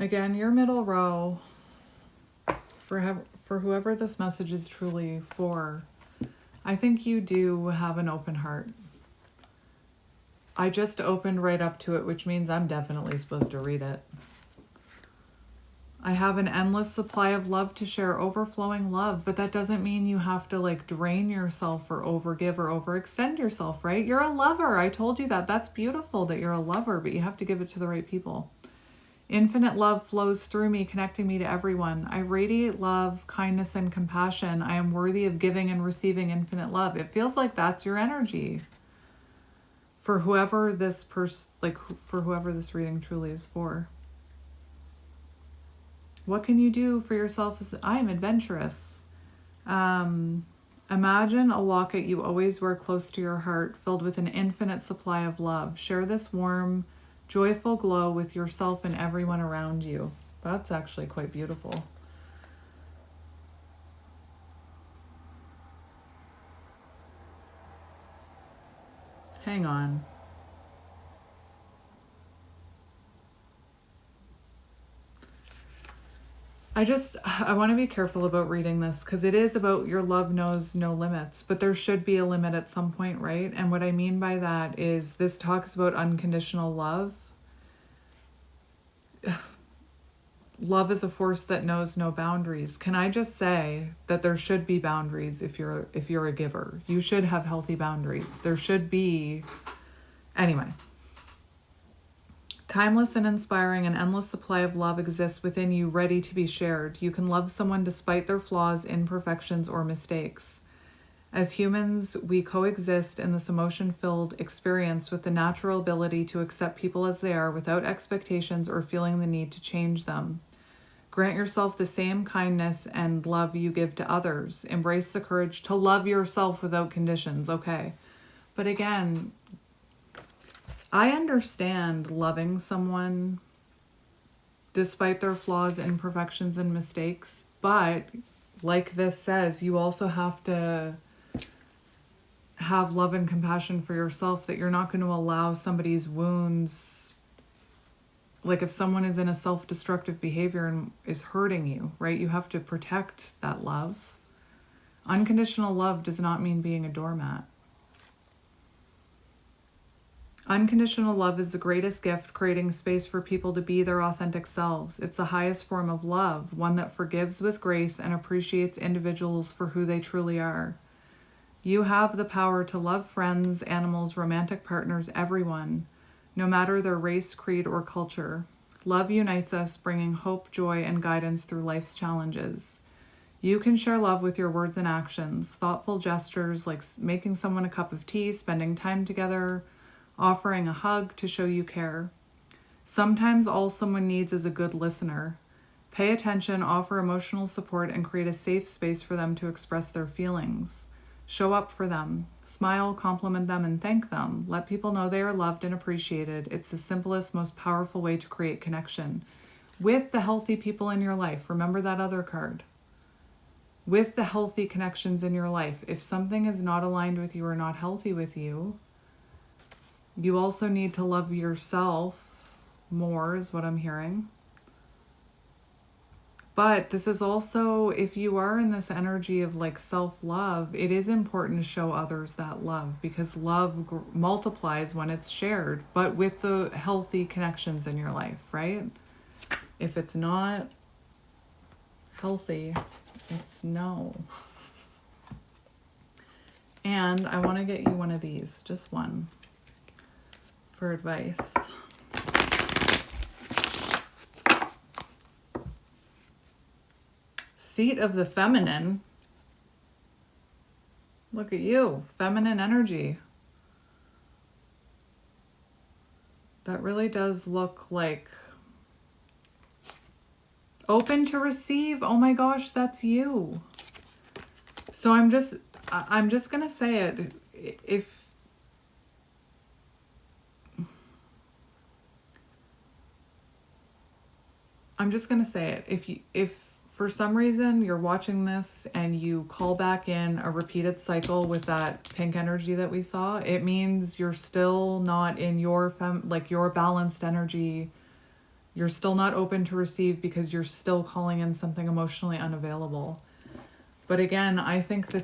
Again, your middle row, for whoever this message is truly for, I think you do have an open heart. I just opened right up to it, which means I'm definitely supposed to read it. I have an endless supply of love to share, overflowing love, but that doesn't mean you have to like drain yourself or overgive or overextend yourself, right? You're a lover. I told you that. That's beautiful that you're a lover, but you have to give it to the right people. Infinite love flows through me, connecting me to everyone. I radiate love, kindness, and compassion. I am worthy of giving and receiving infinite love. It feels like that's your energy for whoever this for whoever this reading truly is for. What can you do for yourself? I am adventurous. Imagine a locket you always wear close to your heart, filled with an infinite supply of love. Share this warm, joyful glow with yourself and everyone around you. That's actually quite beautiful. Hang on. I want to be careful about reading this because it is about your love knows no limits, but there should be a limit at some point, right? And what I mean by that is this talks about unconditional love. love is a force that knows no boundaries. Can I just say that there should be boundaries if you're a giver? You should have healthy boundaries. There should be. Anyway. Timeless and inspiring, an endless supply of love exists within you, ready to be shared. You can love someone despite their flaws, imperfections, or mistakes. As humans, we coexist in this emotion-filled experience with the natural ability to accept people as they are without expectations or feeling the need to change them. Grant yourself the same kindness and love you give to others. Embrace the courage to love yourself without conditions, okay? But again, I understand loving someone despite their flaws, imperfections, and mistakes, but like this says, you also have to have love and compassion for yourself, that you're not going to allow somebody's wounds, like if someone is in a self-destructive behavior and is hurting you, right? You have to protect that love. Unconditional love does not mean being a doormat. Unconditional love is the greatest gift, creating space for people to be their authentic selves. It's the highest form of love, one that forgives with grace and appreciates individuals for who they truly are. You have the power to love friends, animals, romantic partners, everyone, no matter their race, creed, or culture. Love unites us, bringing hope, joy, and guidance through life's challenges. You can share love with your words and actions, thoughtful gestures like making someone a cup of tea, spending time together, offering a hug to show you care. Sometimes all someone needs is a good listener. Pay attention, offer emotional support, and create a safe space for them to express their feelings. Show up for them. Smile, compliment them, and thank them. Let people know they are loved and appreciated. It's the simplest, most powerful way to create connection. With the healthy people in your life. Remember that other card. With the healthy connections in your life. If something is not aligned with you or not healthy with you, you also need to love yourself more, is what I'm hearing. But this is also, if you are in this energy of like self-love, it is important to show others that love, because love multiplies when it's shared, but with the healthy connections in your life, right? If it's not healthy, it's no. And I want to get you one of these, just one, for advice. Seat of the feminine. Look at you, feminine energy. That really does look like open to receive. Oh my gosh, that's you. So I'm just gonna say it. If I'm just gonna say it. If for some reason you're watching this and you call back in a repeated cycle with that pink energy that we saw, it means you're still not in your your balanced energy. You're still not open to receive because you're still calling in something emotionally unavailable. But again, I think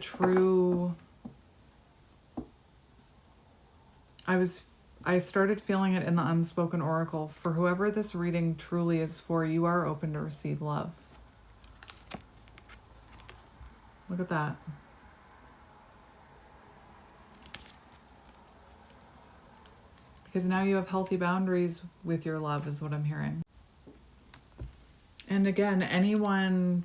I started feeling it in the unspoken oracle. For whoever this reading truly is for, you are open to receive love. Look at that. Because now you have healthy boundaries with your love, is what I'm hearing. And again, anyone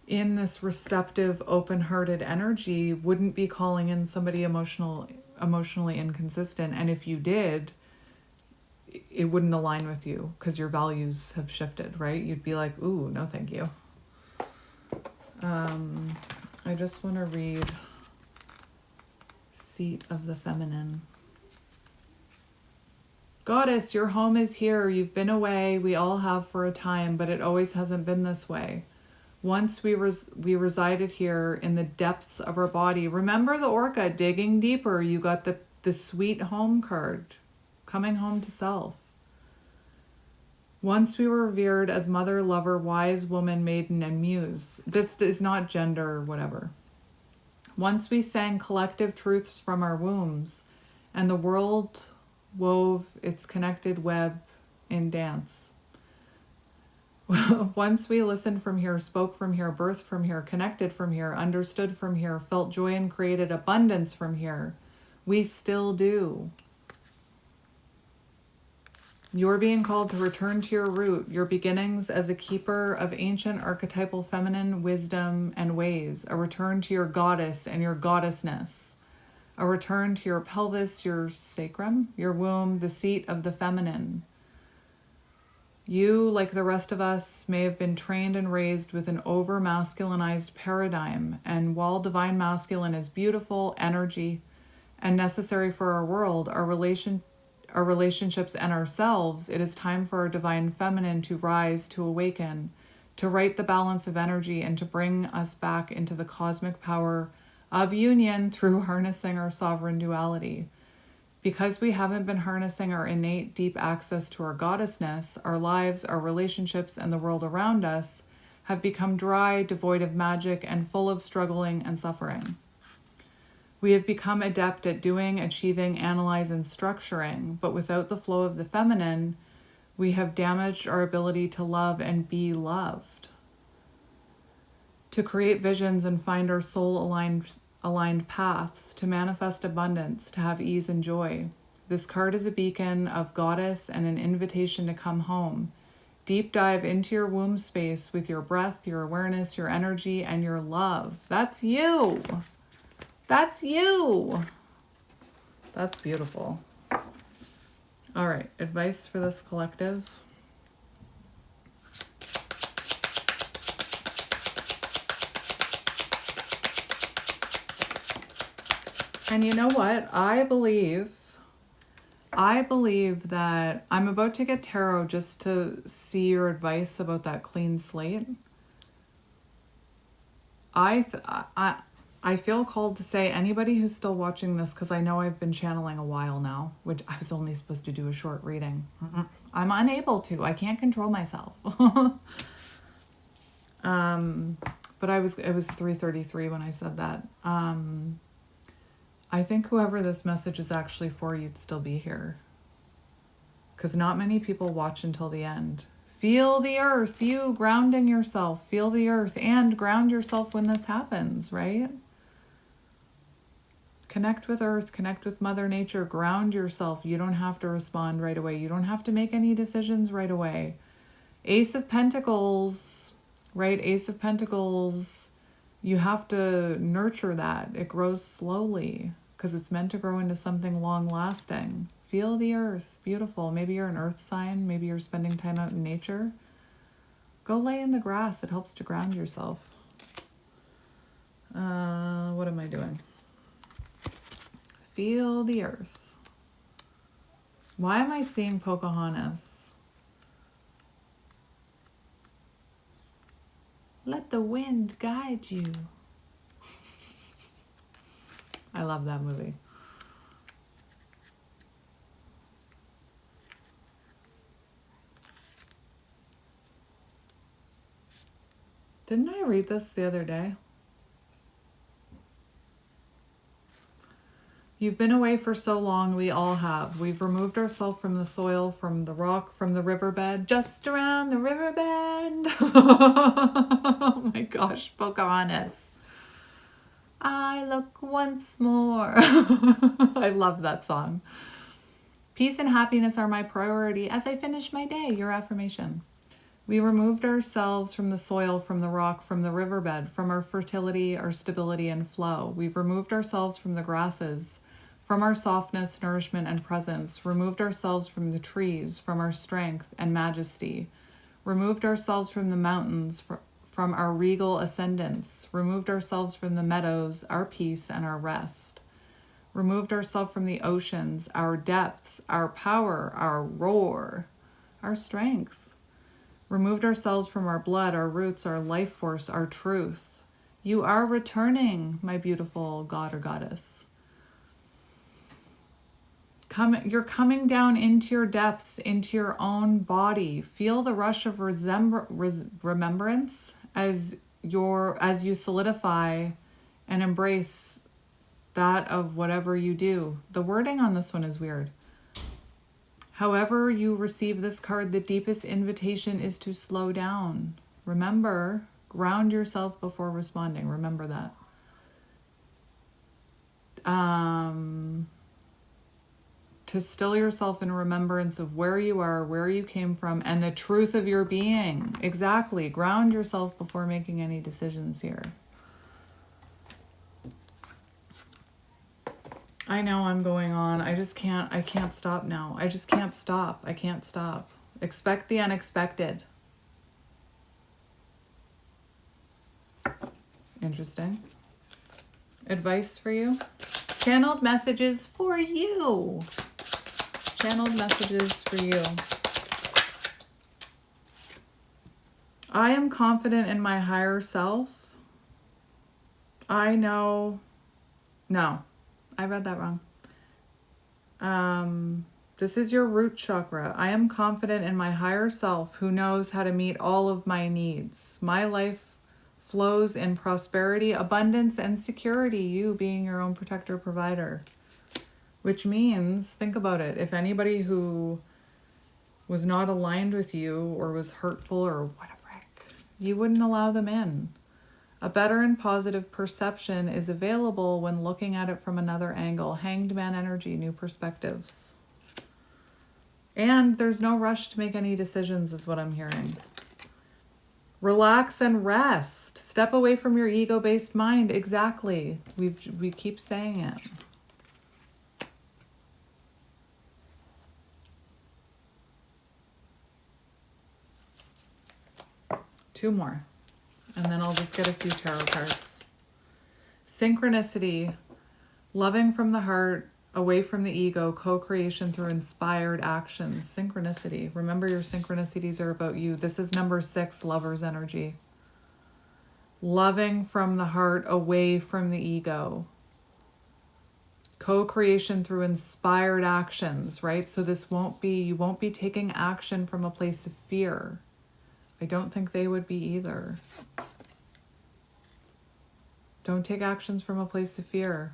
in this receptive, open-hearted energy wouldn't be calling in somebody emotionally inconsistent. And if you did, it wouldn't align with you because your values have shifted, right? You'd be like, ooh, no thank you. I just want to read Seat of the Feminine. Goddess, your home is here. You've been away. We all have for a time, but it always hasn't been this way. Once we resided here in the depths of our body. Remember the orca digging deeper. You got the sweet home card, coming home to self. Once we were revered as mother, lover, wise woman, maiden, and muse. This is not gender or whatever. Once we sang collective truths from our wombs, and the world wove its connected web in dance. Once we listened from here, spoke from here, birthed from here, connected from here, understood from here, felt joy and created abundance from here. We still do. You're being called to return to your root, your beginnings as a keeper of ancient archetypal feminine wisdom and ways, a return to your goddess and your goddessness, a return to your pelvis, your sacrum, your womb, the seat of the feminine. You, like the rest of us, may have been trained and raised with an over-masculinized paradigm, and while divine masculine is beautiful, energy, and necessary for our world, our relationships and ourselves, it is time for our divine feminine to rise, to awaken, to right the balance of energy, and to bring us back into the cosmic power of union through harnessing our sovereign duality. Because we haven't been harnessing our innate deep access to our goddessness, our lives, our relationships, and the world around us have become dry, devoid of magic, and full of struggling and suffering. We have become adept at doing, achieving, analyzing, and structuring, but without the flow of the feminine, we have damaged our ability to love and be loved. To create visions and find our soul-aligned paths, to manifest abundance, to have ease and joy. This card is a beacon of goddess and an invitation to come home. Deep dive into your womb space with your breath, your awareness, your energy, and your love. That's you. That's you. That's beautiful. All right, advice for this collective. And you know what? I believe that I'm about to get tarot just to see your advice about that clean slate. I feel called to say anybody who's still watching this, because I know I've been channeling a while now, which I was only supposed to do a short reading. I'm unable to. I can't control myself. But it was 3:33 when I said that. I think whoever this message is actually for, you'd still be here. Because not many people watch until the end. Feel the earth, you grounding yourself. Feel the earth and ground yourself when this happens, right? Connect with earth, connect with Mother Nature, ground yourself. You don't have to respond right away. You don't have to make any decisions right away. Ace of Pentacles, right? Ace of Pentacles, you have to nurture that. It grows slowly because it's meant to grow into something long-lasting. Feel the earth. Beautiful. Maybe you're an earth sign. Maybe you're spending time out in nature. Go lay in the grass. It helps to ground yourself. What am I doing? Feel the earth. Why am I seeing Pocahontas? Let the wind guide you. I love that movie. Didn't I read this the other day? You've been away for so long, we all have. We've removed ourselves from the soil, from the rock, from the riverbed, just around the riverbed. Oh my gosh, Pocahontas. I look once more. I love that song. Peace and happiness are my priority as I finish my day. Your affirmation. We removed ourselves from the soil, from the rock, from the riverbed, from our fertility, our stability, and flow. We've removed ourselves from the grasses, from our softness, nourishment, and presence. Removed ourselves from the trees, from our strength and majesty. Removed ourselves from the mountains, from our regal ascendance. Removed ourselves from the meadows, our peace and our rest. Removed ourselves from the oceans, our depths, our power, our roar, our strength. Removed ourselves from our blood, our roots, our life force, our truth. You are returning, my beautiful god or goddess. You're coming down into your depths, into your own body. Feel the rush of remembrance as you solidify and embrace that of whatever you do. The wording on this one is weird. However you receive this card, the deepest invitation is to slow down. Remember, ground yourself before responding. Remember that. To still yourself in remembrance of where you are, where you came from, and the truth of your being. Exactly. Ground yourself before making any decisions here. I know I'm going on. I can't stop now. I just can't stop. I can't stop. Expect the unexpected. Interesting. Advice for you? Channeled messages for you. Channeled messages for you. I am confident in my higher self. I know. No, I read that wrong. This is your root chakra. I am confident in my higher self who knows how to meet all of my needs. My life flows in prosperity, abundance, and security, you being your own protector, provider. Which means, think about it, if anybody who was not aligned with you or was hurtful or what a wreck, you wouldn't allow them in. A better and positive perception is available when looking at it from another angle. Hanged man energy, new perspectives. And there's no rush to make any decisions is what I'm hearing. Relax and rest. Step away from your ego-based mind. Exactly. We keep saying it. Two more. And then I'll just get a few tarot cards. Synchronicity. Loving from the heart, away from the ego, co-creation through inspired actions. Synchronicity. Remember, your synchronicities are about you. This is number 6, lover's energy. Loving from the heart, away from the ego. Co-creation through inspired actions, right? So you won't be taking action from a place of fear. I don't think they would be either. Don't take actions from a place of fear.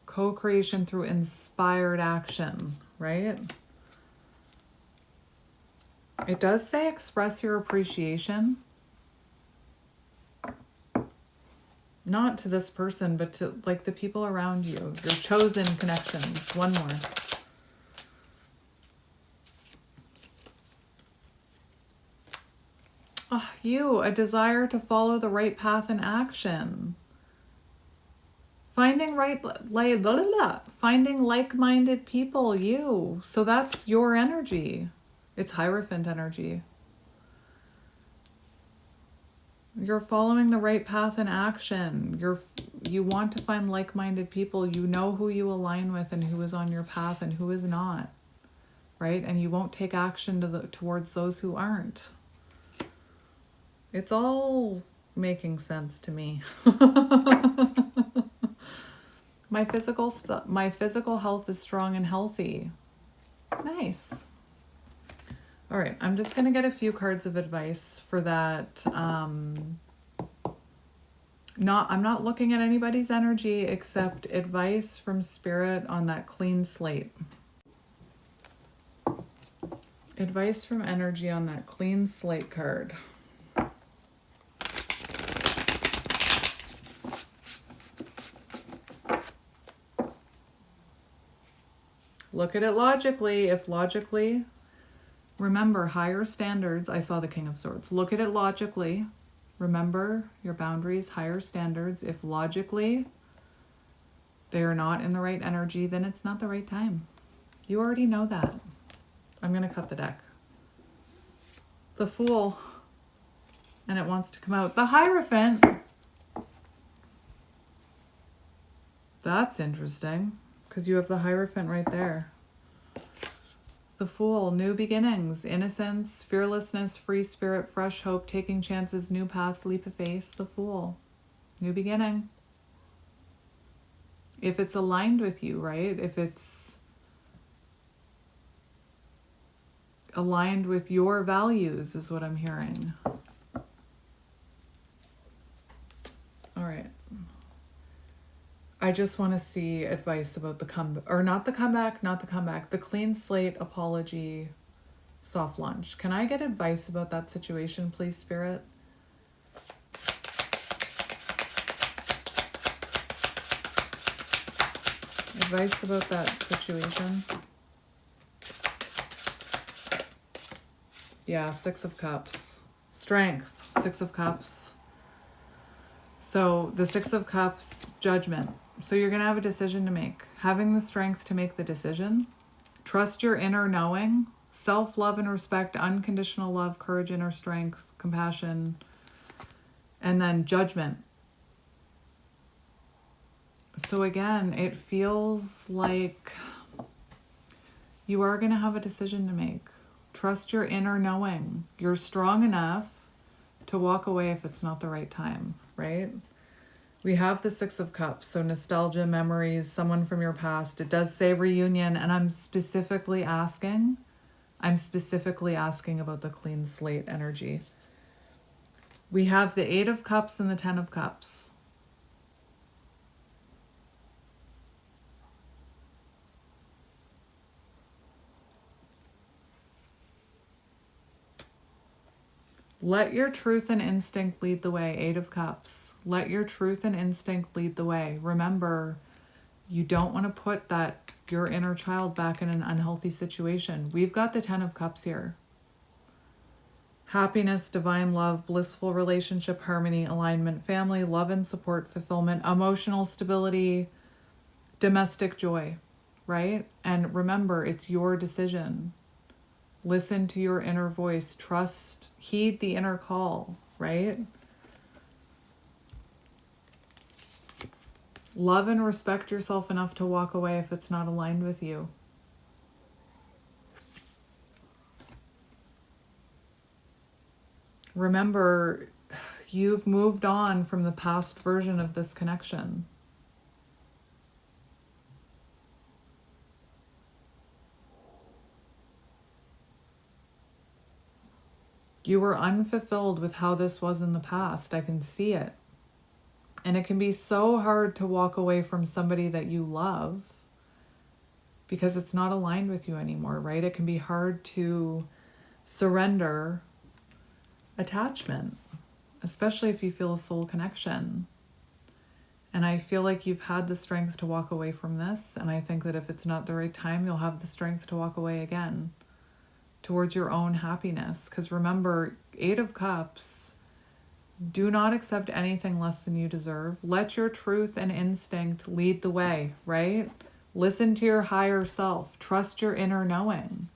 Co-creation through inspired action, right? It does say express your appreciation. Not to this person, but to like the people around you, your chosen connections. One more. Oh, you, a desire to follow the right path and action. Finding like-minded people, you. So that's your energy. It's Hierophant energy. You're following the right path and action. You want to find like-minded people. You know who you align with and who is on your path and who is not. Right? And you won't take action towards those who aren't. It's all making sense to me. My physical health is strong and healthy. Nice. All right, I'm just going to get a few cards of advice for that. I'm not looking at anybody's energy except advice from Spirit on that clean slate. Advice from energy on that clean slate card. Look at it logically. If logically, remember higher standards. I saw the King of Swords. Look at it logically. Remember your boundaries, higher standards. If logically they are not in the right energy, then it's not the right time. You already know that. I'm going to cut the deck. The Fool. And it wants to come out. The Hierophant. That's interesting. Because you have the Hierophant right there. The Fool, new beginnings, innocence, fearlessness, free spirit, fresh hope, taking chances, new paths, leap of faith. The Fool, new beginning. If it's aligned with you, right? If it's aligned with your values is what I'm hearing. All right. I just want to see advice about the the clean slate apology soft launch. Can I get advice about that situation, please, Spirit? Advice about that situation. Yeah, 6 of Cups. Strength, 6 of Cups. So the 6 of Cups, judgment. So you're going to have a decision to make. Having the strength to make the decision. Trust your inner knowing. Self-love and respect, unconditional love, courage, inner strength, compassion. And then judgment. So again, it feels like you are going to have a decision to make. Trust your inner knowing. You're strong enough to walk away if it's not the right time, right? We have the 6 of Cups, so nostalgia, memories, someone from your past. It does say reunion, and I'm specifically asking about the clean slate energy. We have the 8 of Cups and the 10 of Cups. Let your truth and instinct lead the way. 8 of Cups. Let your truth and instinct lead the way. Remember, you don't want to put your inner child back in an unhealthy situation. We've got the 10 of Cups here. Happiness, divine love, blissful relationship, harmony, alignment, family, love and support, fulfillment, emotional stability, domestic joy, right? And remember, it's your decision. Listen to your inner voice. Trust, heed the inner call, right? Love and respect yourself enough to walk away if it's not aligned with you. Remember, you've moved on from the past version of this connection. You were unfulfilled with how this was in the past. I can see it. And it can be so hard to walk away from somebody that you love because it's not aligned with you anymore, right? It can be hard to surrender attachment, especially if you feel a soul connection. And I feel like you've had the strength to walk away from this. And I think that if it's not the right time, you'll have the strength to walk away again towards your own happiness. Because remember, 8 of Cups, do not accept anything less than you deserve. Let your truth and instinct lead the way, right? Listen to your higher self. Trust your inner knowing.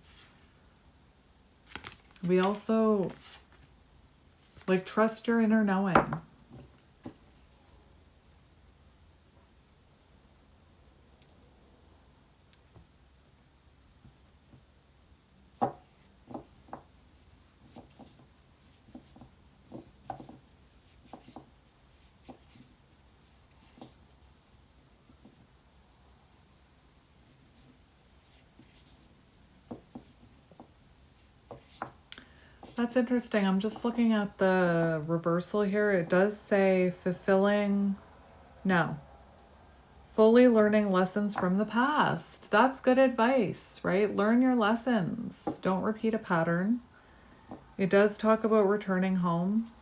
We also, trust your inner knowing. That's interesting. I'm just looking at the reversal here. It does say fully learning lessons from the past. That's good advice, right? Learn your lessons. Don't repeat a pattern. It does talk about returning home.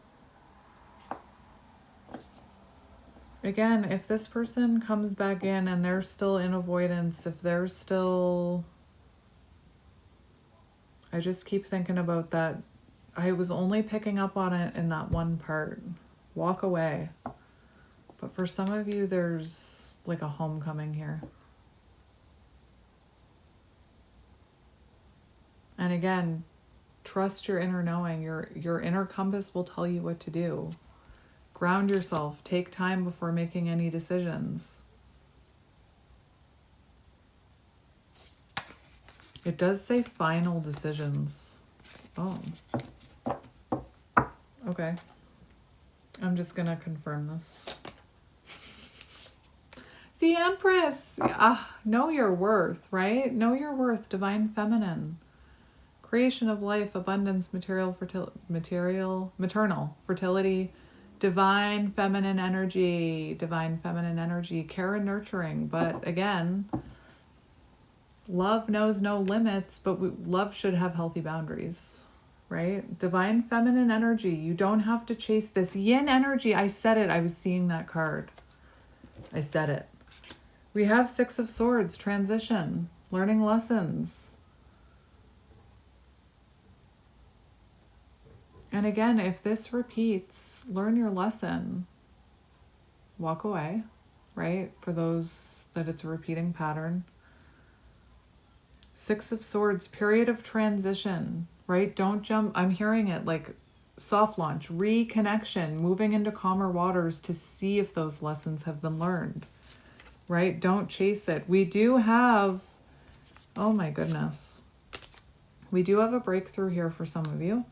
Again, if this person comes back in and they're still in avoidance, if they're still... I just keep thinking about that. I was only picking up on it in that one part. Walk away. But for some of you, there's like a homecoming here. And again, trust your inner knowing. Your inner compass will tell you what to do. Ground yourself. Take time before making any decisions. It does say final decisions. Oh. Okay. I'm just going to confirm this. The Empress. Know your worth, right? Know your worth. Divine feminine. Creation of life, abundance, maternal fertility, Divine feminine energy, care and nurturing. But again, love knows no limits, but love should have healthy boundaries, right? Divine feminine energy. You don't have to chase this yin energy. I said it. I was seeing that card. I said it. We have Six of Swords, transition, learning lessons. And again, if this repeats, learn your lesson. Walk away, right? For those that it's a repeating pattern. Six of Swords, period of transition, right? Don't jump. I'm hearing it like soft launch, reconnection, moving into calmer waters to see if those lessons have been learned, right? Don't chase it. We do have, oh my goodness, we do have a breakthrough here for some of you.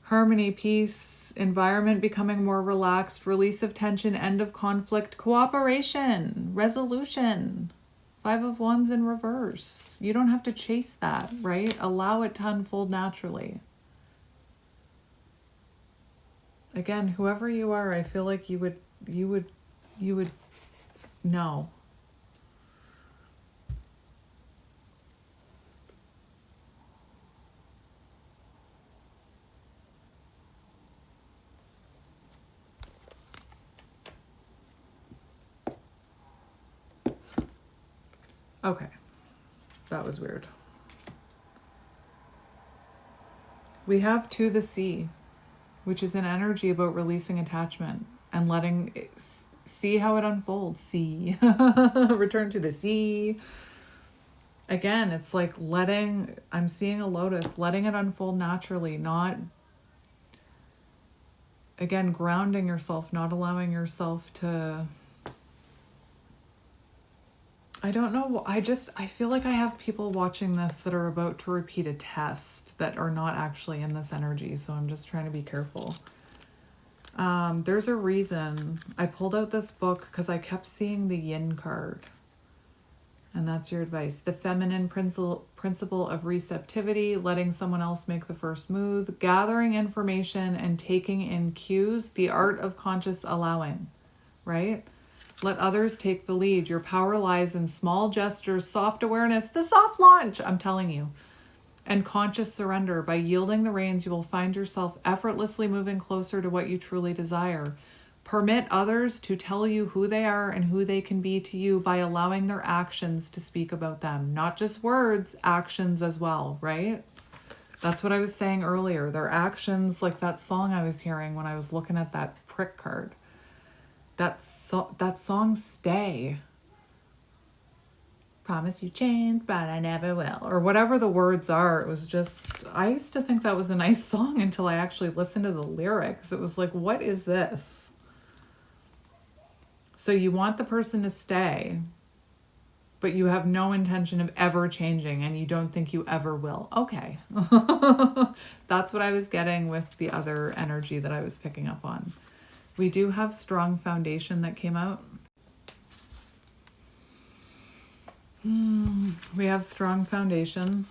Harmony, peace, environment becoming more relaxed, release of tension, end of conflict, cooperation, resolution. Five of Wands in reverse. You don't have to chase that, right? Allow it to unfold naturally. Again, whoever you are, I feel like you would know. Okay, that was weird. We have To the Sea, which is an energy about releasing attachment and letting it, see how it unfolds. See, return to the sea. Again, it's like letting, I'm seeing a lotus, letting it unfold naturally, not, again, grounding yourself, not allowing yourself to, I don't know. I feel like I have people watching this that are about to repeat a test that are not actually in this energy. So I'm just trying to be careful. There's a reason I pulled out this book because I kept seeing the yin card. And that's your advice. The feminine principle of receptivity, letting someone else make the first move, gathering information and taking in cues, the art of conscious allowing, right? Let others take the lead. Your power lies in small gestures, soft awareness, the soft launch, I'm telling you, and conscious surrender. By yielding the reins, you will find yourself effortlessly moving closer to what you truly desire. Permit others to tell you who they are and who they can be to you by allowing their actions to speak about them. Not just words, actions as well, right? That's what I was saying earlier. Their actions, like that song I was hearing when I was looking at that prick card. That song, Stay. Promise you change, but I never will. Or whatever the words are. It was just, I used to think that was a nice song until I actually listened to the lyrics. It was like, what is this? So you want the person to stay, but you have no intention of ever changing and you don't think you ever will. Okay. That's what I was getting with the other energy that I was picking up on. We do have strong foundation that came out. We have strong foundation.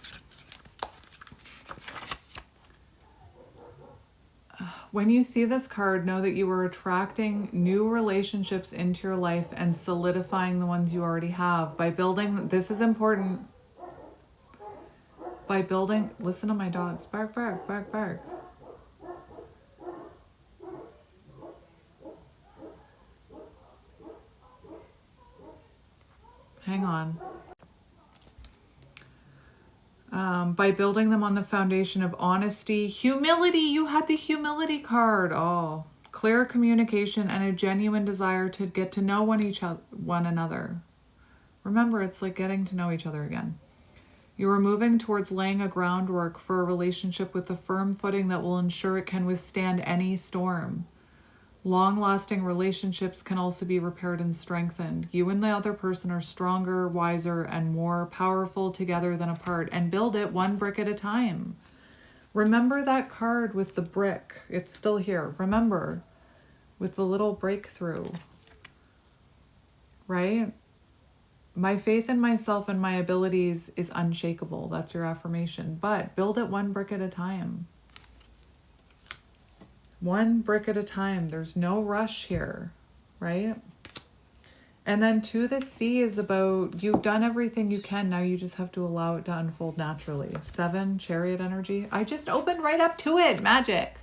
When you see this card, know that you are attracting new relationships into your life and solidifying the ones you already have by building, this is important, by building, listen to my dogs, bark, bark, bark, bark. Hang on. By building them on the foundation of honesty, humility. You had the humility card. Oh, clear communication and a genuine desire to get to know one another. Remember, it's like getting to know each other again. You are moving towards laying a groundwork for a relationship with a firm footing that will ensure it can withstand any storm. Long-lasting relationships can also be repaired and strengthened. You and the other person are stronger, wiser, and more powerful together than apart, and build it one brick at a time. Remember that card with the brick. It's still here. Remember, with the little breakthrough, right? My faith in myself and my abilities is unshakable. That's your affirmation. But build it one brick at a time. One brick at a time. There's no rush here, right? And then 2, the C is about you've done everything you can. Now you just have to allow it to unfold naturally. 7, Chariot energy. I just opened right up to it. Magic.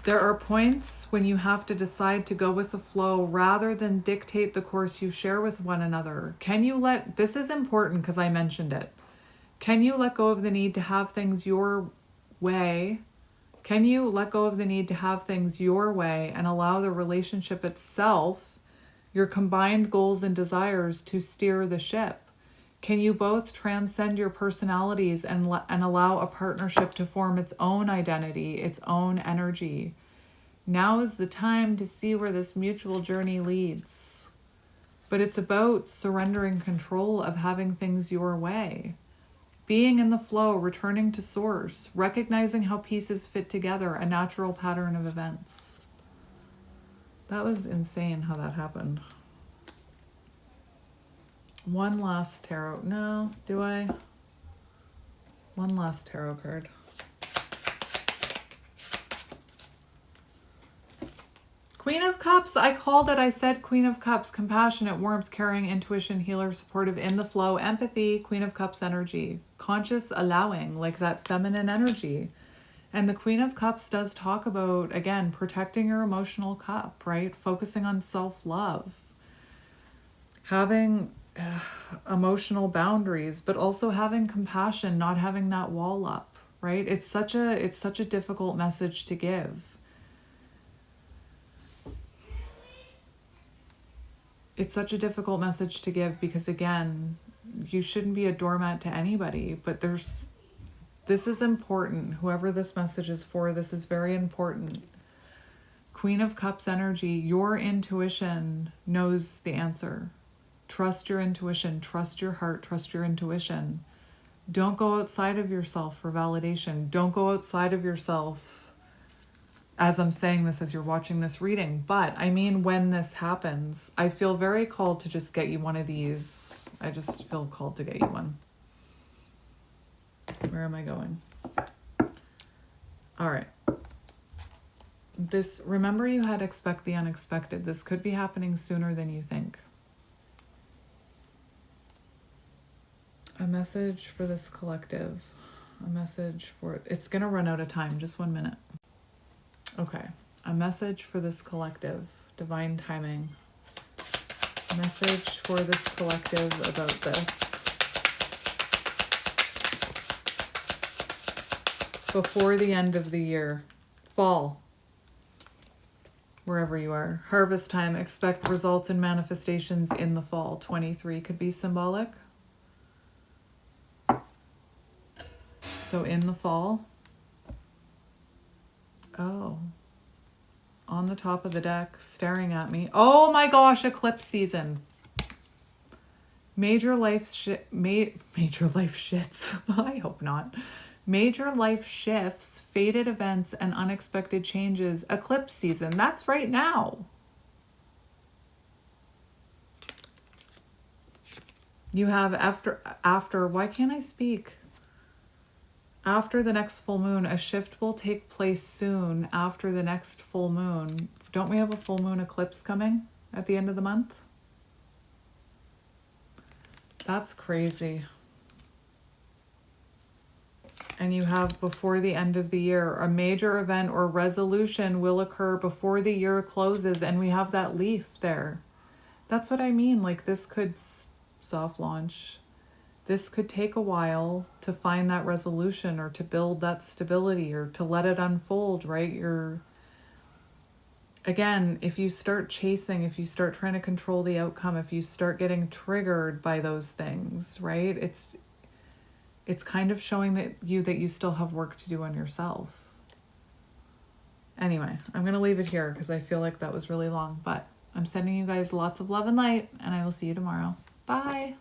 There are points when you have to decide to go with the flow rather than dictate the course you share with one another. Can you let, this is important because I mentioned it. Can you let go of the need to have things your way? Can you let go of the need to have things your way and allow the relationship itself, your combined goals and desires, to steer the ship? Can you both transcend your personalities and allow a partnership to form its own identity, its own energy? Now is the time to see where this mutual journey leads. But it's about surrendering control of having things your way. Being in the flow, returning to source, recognizing how pieces fit together, a natural pattern of events. That was insane how that happened. One last tarot. No, do I? One last tarot card. Queen of Cups. I called it. I said Queen of Cups. Compassionate, warmth, caring, intuition, healer, supportive, in the flow, empathy, Queen of Cups energy. Conscious allowing, like that feminine energy. And the Queen of Cups does talk about, again, protecting your emotional cup, right? Focusing on self-love. Having emotional boundaries, but also having compassion, not having that wall up, right? It's such a difficult message to give. It's such a difficult message to give because, again, you shouldn't be a doormat to anybody, but this is important. Whoever this message is for, this is very important. Queen of Cups energy, your intuition knows the answer. Trust your intuition, trust your heart, trust your intuition. Don't go outside of yourself for validation. Don't go outside of yourself as I'm saying this, as you're watching this reading. But I mean, when this happens, I feel very called to just get you one of these. I just feel called to get you one. Where am I going? All right. Remember you had expect the unexpected. This could be happening sooner than you think. A message for this collective. A message for, it's going to run out of time. Just 1 minute. Okay. A message for this collective. Divine timing. A message for this collective about this. Before the end of the year. Fall. Wherever you are. Harvest time. Expect results and manifestations in the fall. 23 could be symbolic. So in the fall. Oh. On the top of the deck, staring at me. Oh my gosh, eclipse season. Major life shits. I hope not. Major life shifts, fated events, and unexpected changes. Eclipse season. That's right now. You have after, why can't I speak? After the next full moon, a shift will take place soon after the next full moon. Don't we have a full moon eclipse coming at the end of the month? That's crazy. And you have before the end of the year, a major event or resolution will occur before the year closes, and we have that leaf there. That's what I mean. Like, this could soft launch. This could take a while to find that resolution or to build that stability or to let it unfold, right? Again, if you start chasing, if you start trying to control the outcome, if you start getting triggered by those things, right? It's kind of showing that you still have work to do on yourself. Anyway, I'm going to leave it here because I feel like that was really long, but I'm sending you guys lots of love and light, and I will see you tomorrow. Bye.